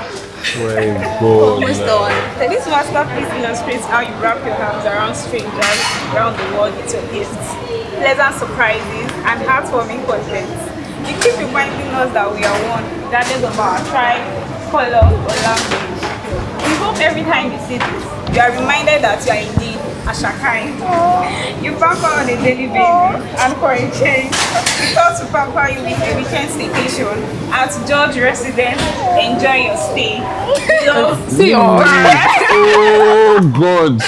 God. Almost done. This masterpiece illustrates how you wrap your arms around strangers around the world with your gifts, pleasant surprises, and heartwarming content. You keep reminding us that we are one, regardless of our tribe, color, or language. We hope every time you see this, you are reminded that you are indeed Asherkine. You pamper on a daily basis, and for a change, we thought to pamper you with a weekend staycation at George Residence. Enjoy your stay. Love. See you. Oh, God.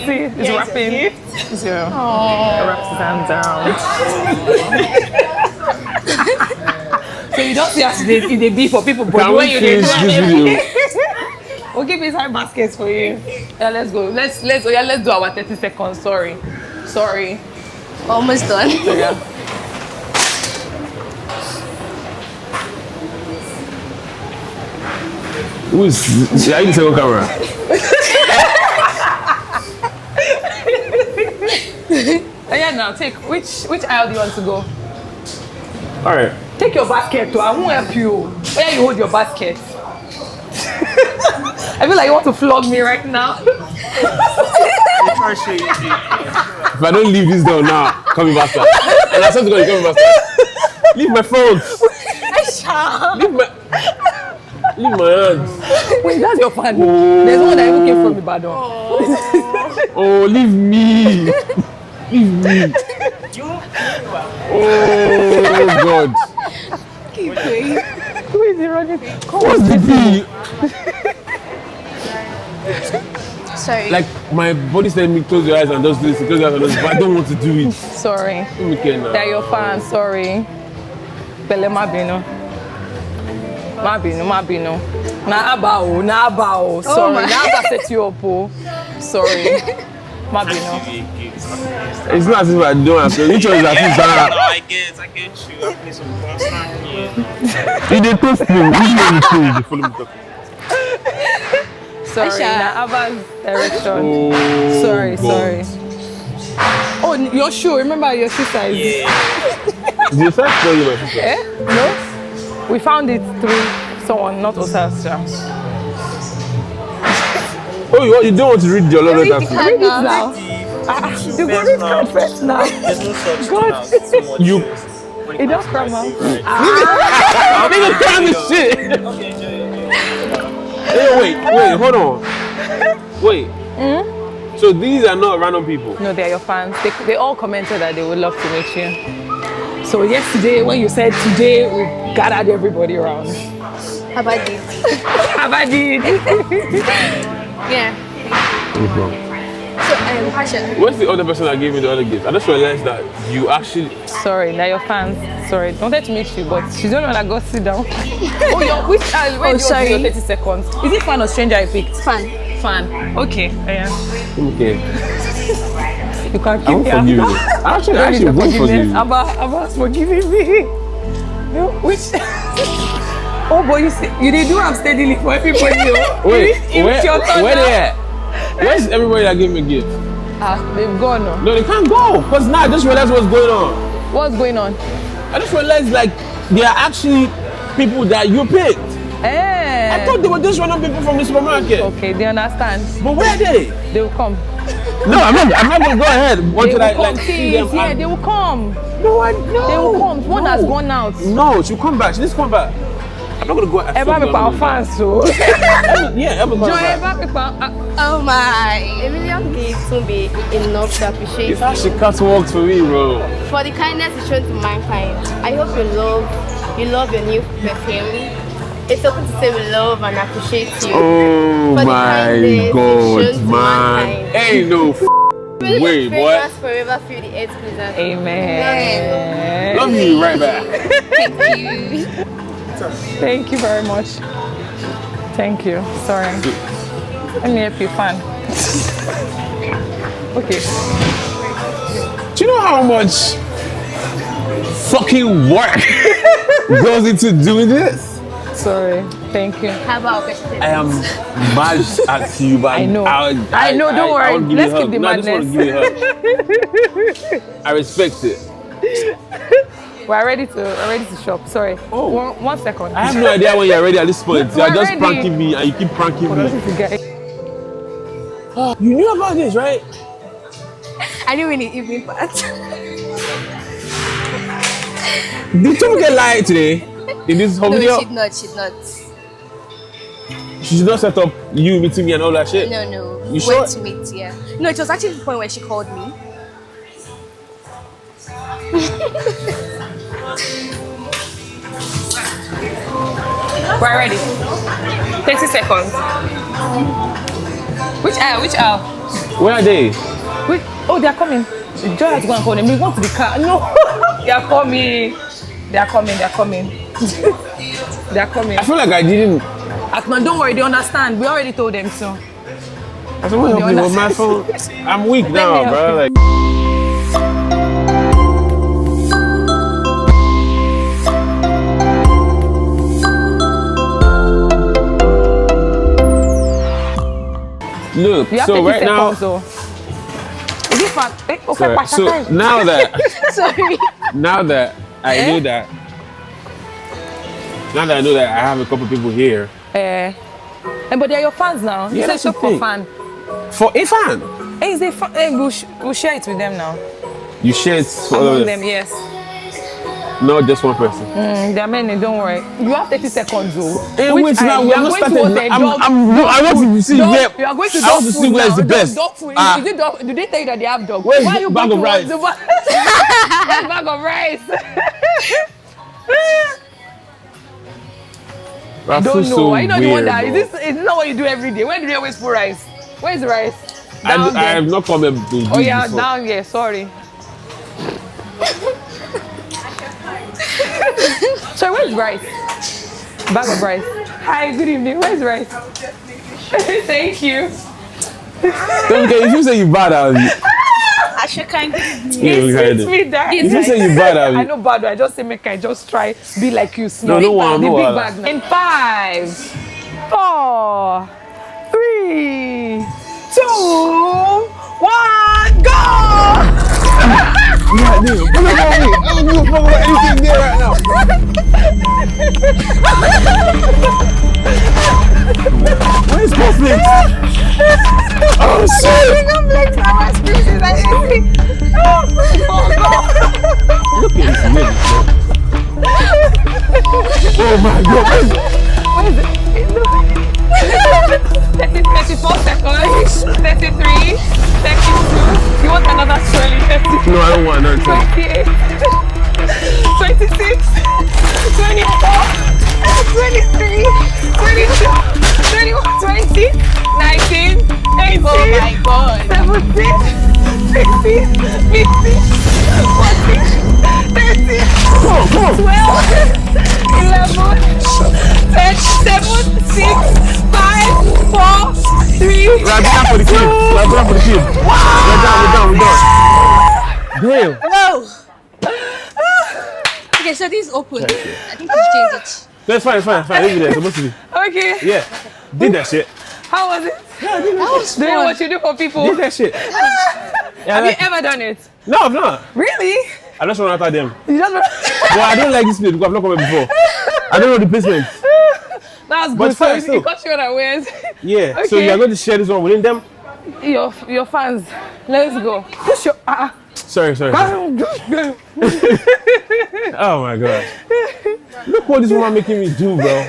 See, it's Here's wrapping. your gift. Zero. Wraps his hands down. So you don't see us in the beef for people, but Can when we you finish this video? we'll give you some baskets for you. Yeah, let's go. Let's do our 30 seconds. Sorry. Almost done. Yeah. Who is this? Are you the second camera? Yeah, now take which aisle do you want to go? All right. Take your basket too. I won't help you. Where you hold your basket? I feel like you want to flog me right now. If I don't leave this down now, coming faster. And I said to go, coming faster. Leave my phone. Leave my hands. Wait, that's your fan. Oh. There's one that even came from Ibadan. Oh, leave me. Leave me. Oh, God. Keep going. Who is he running? What's the deal? Sorry. Like, my body's telling me close your eyes and just do this, close your eyes and just, but I don't want to do it. Sorry. Okay, now. They're your fans. Sorry. Belema Bino. Mabino. Na abao. Sorry, na aba set you up. Sorry. Mabino. It's not as if I don't have to. Which one is that? No, I get you. I play some constant here. You did toast me. Which one is it? You follow me talking. Sorry, na aba's direction. Oh, Sorry. God. Oh, your shoe. Remember your shoe size? Yeah. Did you first tell you my sister? No. We found it through someone, not us. Oh, you don't want to read your love letter? Read it now. You go read card first now. There's no such God. thing as too much. You. It does come out. I'm even crying this shit. Okay, enjoy it. Hey, wait, hold on. Wait. So these are not random people. No, they're your fans. They all commented that they would love to meet you. So yesterday, when you said today, we gathered everybody around. Habadi. Yeah. So, Passion. What's the other person that gave me the other gift? I just realized that you actually. Sorry, they're your fans. Sorry, wanted to meet you, but she's the one that got sit down. Sorry. Your 30 seconds. Is it fan or stranger I picked? Fan. Okay. Okay. You can I keep won't forgive you. I actually won't forgive you. Abba's forgiving me. Which? Oh boy, you did do am steadily for everybody. Wait, where they at? Where's everybody that gave me a gift? They've gone. No, they can't go. Because now I just realized what's going on. What's going on? I just realized like they are actually people that you picked. I thought they were just random people from the supermarket. Okay, they understand. But where are they? They will come. No, I'm not gonna go ahead until I come. see them. Yeah, they will come. No. They will come. One has gone out. No, she'll come back. She needs to come back. I'm not gonna go. Eba me pa fans so. Yeah, Eba me pa. Oh my. A million gifts won't be enough to appreciate It's actually catwalks for me, bro. for the kindness you shown to mankind. I hope you love your new perfume. It's okay to say we love and appreciate you. Oh for my the God, to man. mankind. Ain't no way, boy. Fragrance forever fill the earth, please. Amen. Love you right back. Thank you. Thank you very much. Thank you. Sorry. Let me help you, fan. Okay. Do you know how much fucking work goes into doing this? Sorry. Thank you. How about question? I am mad at you, but I know. I know. Don't worry. want to give Let's you a keep the hug. No, I just want to give you a hug. I respect it. We're ready to shop. Sorry. Oh. One second. I have no idea when you're ready at this point. You're just ready. pranking me and you keep pranking me. This is the guy. You knew about this, right? I knew in the evening part. Did Tomike lie today? In this whole video? She'd not. She should not set up you meeting me and all that shit. No. You sure? Wait to meet, yeah. No, it was actually the point where she called me. We're ready. 30 seconds. Which aisle? Where are they? Oh, they are coming. Joy has to go and call them. We want to the car. No. They are coming. They are coming. I feel like I didn't. Akman, don't worry. They understand. We already told them so. I said, what happened with my phone? I'm weak now, bro. Like. Look, so right now. Is it fun? Sorry. So now that Sorry. now that I know that I have a couple people here. But they're your fans now. You Yeah, said that's the shop for thing. fan. For a fan. Hey, is they fan? Hey, we'll share it with them now. You share it for all Among of them, them. yes. Not just one person. There are many, don't worry. You have 30 seconds though. Hey, Which wait, now you we are are not going started. towards a dog- I want to see dog- where. You are going to I dog want to see food where is now. the best. Dog food. Ah. Is it dog? Do they tell you that they have dog? Where's Why the are you bag going of towards rice? the Where's bag of rice? I Don't feel know. so Are you not the one weird, that bro. is not what you do every day? Where do they always put rice? Where's the rice? I Down there. have not come to do Oh yeah, before. down here. Sorry. So where's rice? Bag of rice. Hi, good evening. Where's rice? Thank you. Okay, if you say you bad, I'll be. Asherkine, It's me that. If you say you bad, I'll I be. know bad, I just say make I just try be like you. No, no one, the no big one. bag now. In 5, 4, 3, 2, 1, go! Yeah, dude. I don't give a fuck about anything there right now. Where's conflict? Oh shit! Look at this nigga, bro. Oh my god. What is it? 34 seconds, 33, 32. You want another 20, 30, No, I don't want another 20. 28, 26, 24, 23, 22, 21, 20, 19, 18, oh my god. 17, 16, 15, 14, 13, 12, 11, 10, 7, 6, 5, 4, 3, Right down for the kid. Right down for the kid. We're done. Damn. No. Okay, so this is open. I think you change it. That's fine. Leave it there. It's supposed to be. Okay. Yeah. Did that shit. How was it? That was Doing fun. what you do for people. Did that shit. Have you ever done it? No, I've not. Really? I just run after them. You just But I don't like this place because I've not come here before. I don't know the placement. That's But good. So fine, it still. got you unawares. Yeah. So Okay. you are going to share this one within them? Your fans. Let's go. Push your Sorry. Oh my god. Look what this woman making me do, bro.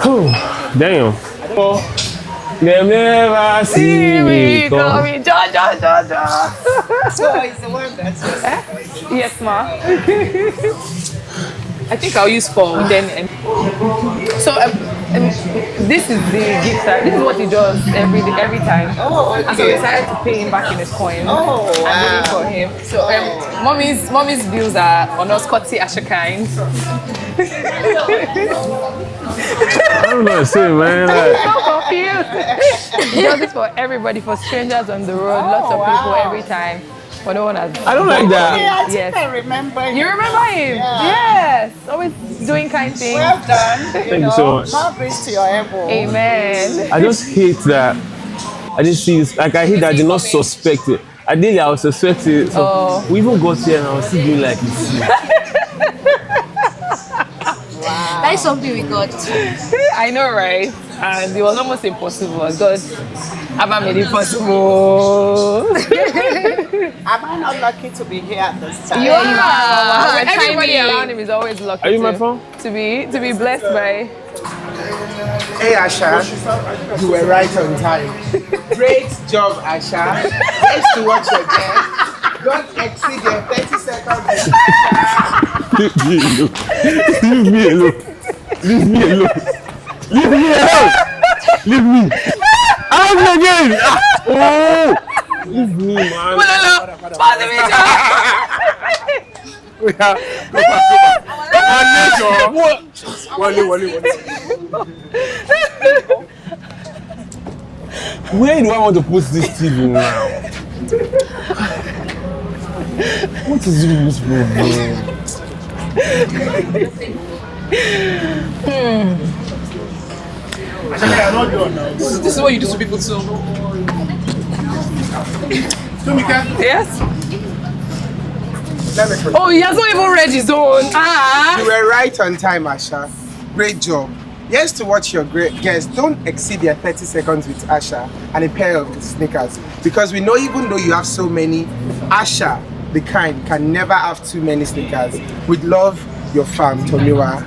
Oh, damn. Oh, them never see me come. Ja. So it's the one that's Yes, ma. I think I'll use 4 then. So this is the gift. This is what he does every time. Oh, okay. And so we decided to pay him back in his coins. Oh, I'm wow. waiting for him. So mommy's bills are on us, courtesy Asherkine. I don't know what to say, man. Like, So confused. He does this for everybody, for strangers on the road, lots of people every time. But no one has. I don't like that. Yeah, I think Yes. I remember him. You remember him? Yes. Always doing kind things. Well done. Thank you so much. More grace to your elbow. Amen. I just hate that. I didn't see this. Like, I hate that I did not suspect it. Ideally, I was suspecting. So we even got here and I was still doing like this. That is something we got. I know, right? And it was almost impossible. God, Abba made it possible. Am I not lucky to be here at this time? You are. Everybody Timing. around him is always lucky. Are you my to- phone? To be blessed by. Hey Asha, you were right on time. Great job, Asha. Thanks to what you get. Don't exceed your 30 seconds. Leave me alone. Leave me alone. Out again. Oh. Leave me, man. We are. Wale. Where do I want to put this TV now? What is this problem? This is what you do to people too. Tomike, Yes? let me put Oh, he has not even read his own. You were right on time, Asha. Great job. Yes, to watch your great guests, don't exceed your 30 seconds with Asha and a pair of sneakers. Because we know even though you have so many, Asha, the kind, can never have too many sneakers. With love, your fam, Tomiwa.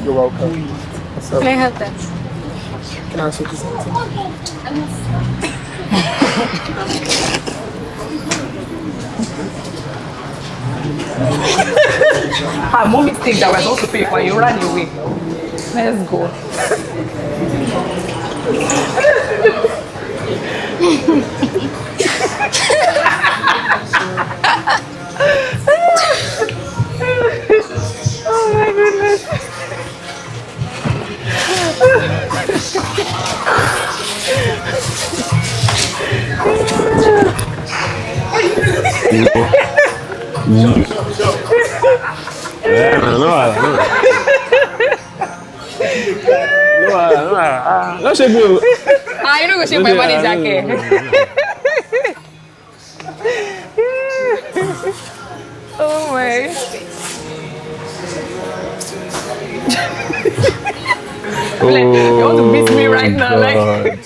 You're welcome. So, Can I have that? can I also do something? Mommy think that we're supposed to pay for you. Run away. Let's go. No shake me. Ah, you know go shake my money jacket. Oh my. You want to beat me right now, like.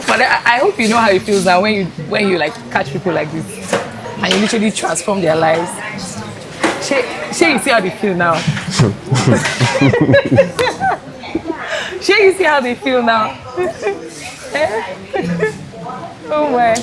But I hope you know how it feels now when you like catch people like this and you literally transform their lives. Shay, you see how they feel now. Shay, you see how they feel now. Oh my.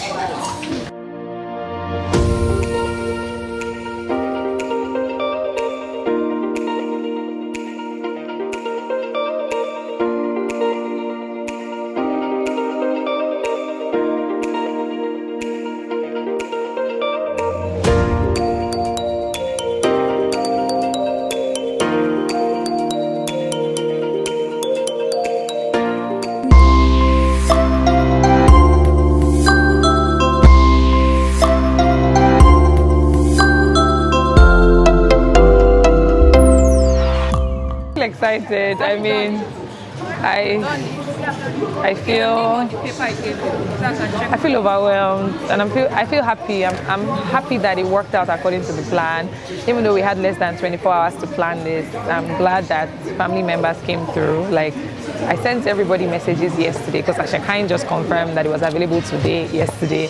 Excited. I mean, I feel overwhelmed, and I feel happy. I'm happy that it worked out according to the plan. Even though we had less than 24 hours to plan this, I'm glad that family members came through. Like, I sent everybody messages yesterday because Asherkine just confirmed that it was available yesterday,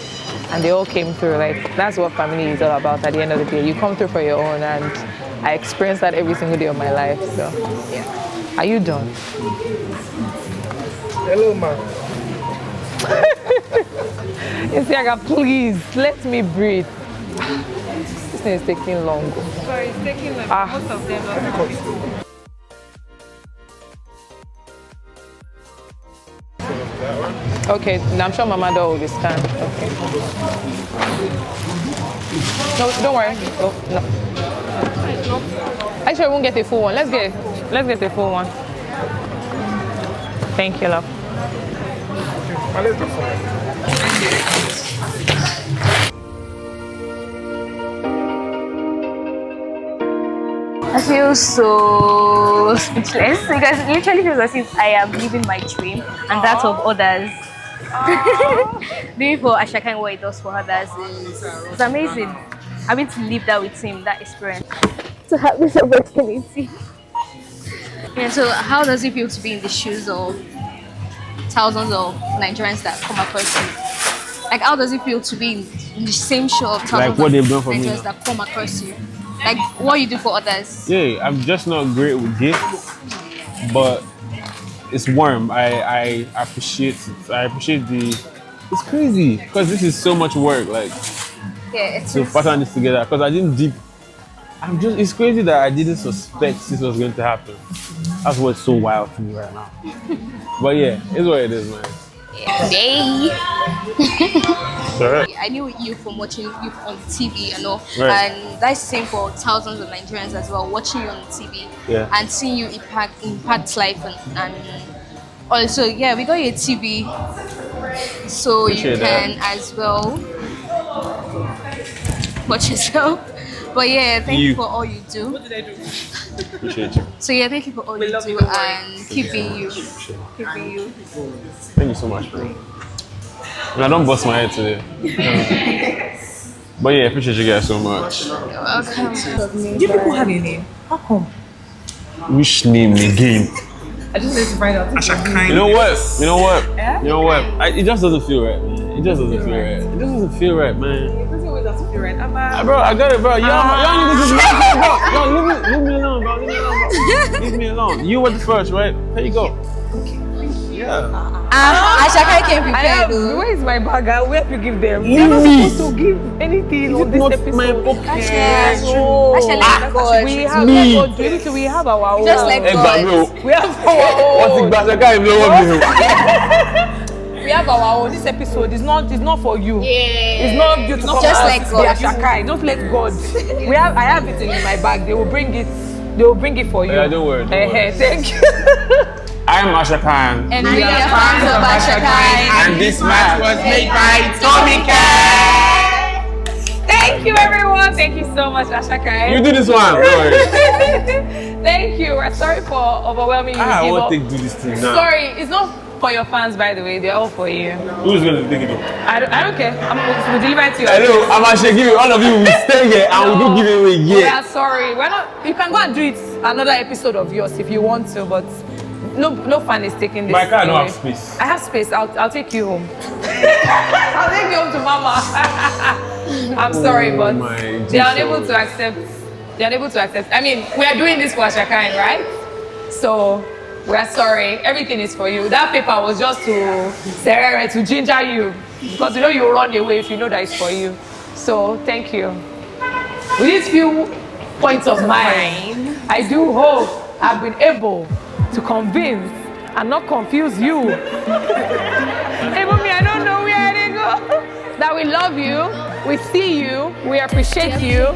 and they all came through. Like, that's what family is all about at the end of the day. You come through for your own, and I experience that every single day of my life. So, yeah. Are you done? Hello, ma. Isiaga, please let me breathe. This thing is taking long. Sorry, it's taking like most of them are. Okay, I'm sure Mama Dog will be scanned. Okay. No, don't worry. Oh, no. Actually, I won't get a full one. Let's get a full one. Thank you, love. I feel so speechless because it literally feels as if I am living my dream and that of others. Doing for Asherkine what it does for others is amazing. Having to live that with him, that experience, to have this opportunity. Yeah, so how does it feel to be in the shoes of thousands of Nigerians that come across you? Like, how does it feel to be in the same show of thousands what of they've done for Nigerians me. that come across you? Like, what you do for others? Yeah, I'm just not great with gifts, but it's warm. I appreciate it. I appreciate it's crazy because this is so much work. Like, Yeah, it's to pattern this together because it's crazy that I didn't suspect this was going to happen. That's what's so wild to me right now. But yeah, it's what it is, man. Yay! Sure. I knew you from watching you on TV, you know, Right. and that's the same for thousands of Nigerians as well, watching you on TV and seeing you impact life and also, yeah, we got you a TV, so Appreciate you can as well watch yourself. But yeah, thank you for all you do. What did I do? Appreciate you. So yeah, thank you for all you do and keeping you. Thank you so much, man. And I don't bust my head today. But yeah, appreciate you guys so much. Welcome. Do you people have a name? How come? Which name again? I just need to find out. Asherkine. You know what? It just doesn't feel right, man. It just doesn't feel right. It doesn't feel right, man. Bro, I got it, bro. Y'all niggas is mad, bro. Yo, leave me alone, bro. Leave me alone. You were the first, right? Here you go. Okay. Yeah. Asherkine came prepared. Where is my bag? Where have you give them? Leave You're not me. supposed to give anything on this Not episode. my pocket. Asherkine, like God. We have Me. we have our own. Just like God. We have our own. What's the best? I can't even know what We have our own. This episode is not for you. Yeah. It's not you to come Just out like to God. be Asherkine. Don't let God. I have it in my bag. They will bring it for you. Yeah, don't worry. Thank you. I'm Asherkine. And we are fans of Asherkine. And this match was made by Tomike. Thank Thank you, everyone. Thank you so much, Asherkine. You do this one. No worries. Thank you. We're sorry for overwhelming you. I want to do this thing now. Sorry, it's not for your fans, by the way. They're all for you. Who's going to take it up? I don't care. We'll deliver it to you. Hello, I'm actually giving all of you will stay here and we'll do giveaway. We Yeah. are sorry. We're not. You can go and do it another episode of yours if you want to, but no fan is taking this. My car don't away. have space. I have space. I'll take you home. I'll take you home to Mama. I'm sorry, but they are unable to accept. They're unable to accept. I mean, we are doing this for Asherkine, right? So we are sorry. Everything is for you. That paper was just to ginger you, because you know you'll run away if you know that it's for you. So thank you. With these few points of mine, I do hope I've been able to convince and not confuse you. Hey, mommy, I don't know where they go. That we love you, we see you, we appreciate you,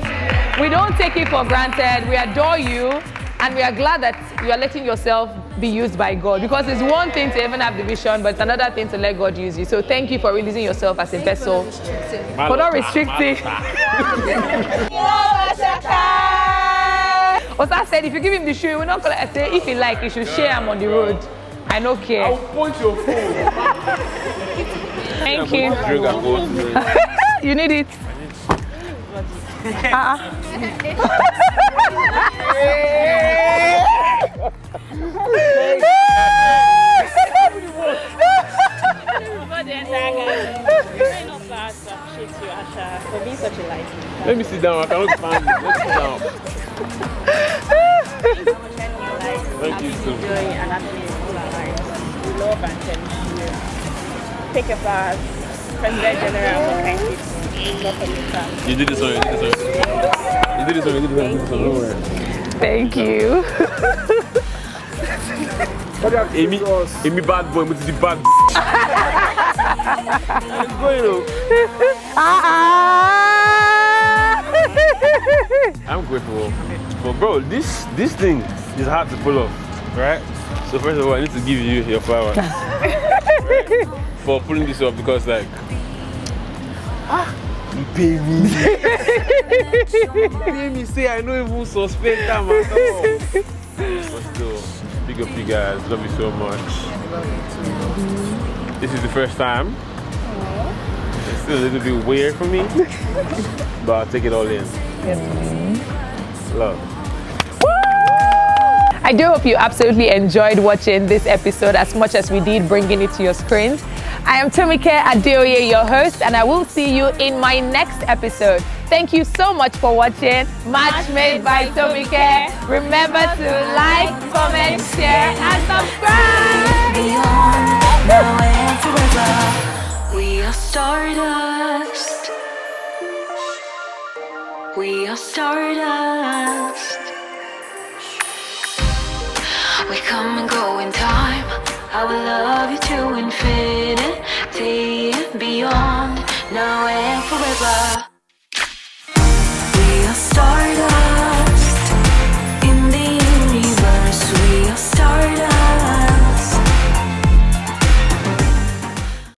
we don't take it for granted, we adore you, and we are glad that you are letting yourself be used by God. Because it's one thing to even have the vision, but it's another thing to let God use you. So thank you for releasing yourself as a vessel. For not restricting. Osa said, if you give him the shoe, we're not going to say, if you like, you should share him on the road. I don't care. I'll point your phone. Thank you. You need it. For being such a light. Let me sit down. I cannot stand it. Let's sit down. Thank you so much. Joy and happiness in our lives. We love and cherish you. Take your flowers. President General, what kind of love for your family. You did this one. You did this one. You did this one. You did this one. You did this one. Don't worry. Thank you. Amy bad boy, but the bad. It's going on. I'm grateful. But bro, this thing is hard to pull off, right? So first of all, I need to give you your flowers for pulling this off, because like, you pay me. You pay me, say I don't even suspect them at all. But still, big up you guys, love you so much. This is the first time. It's still a little bit weird for me, but I'll take it all in. Love. I do hope you absolutely enjoyed watching this episode as much as we did bringing it to your screens. I am Tomike Adeoye, your host, and I will see you in my next episode. Thank you so much for watching Match Made by Tomike. Remember to like, comment, share, and subscribe. Beyond, now and forever, we are stardust. We are stardust. We come and go in time. I will love you to infinity and beyond, now and forever.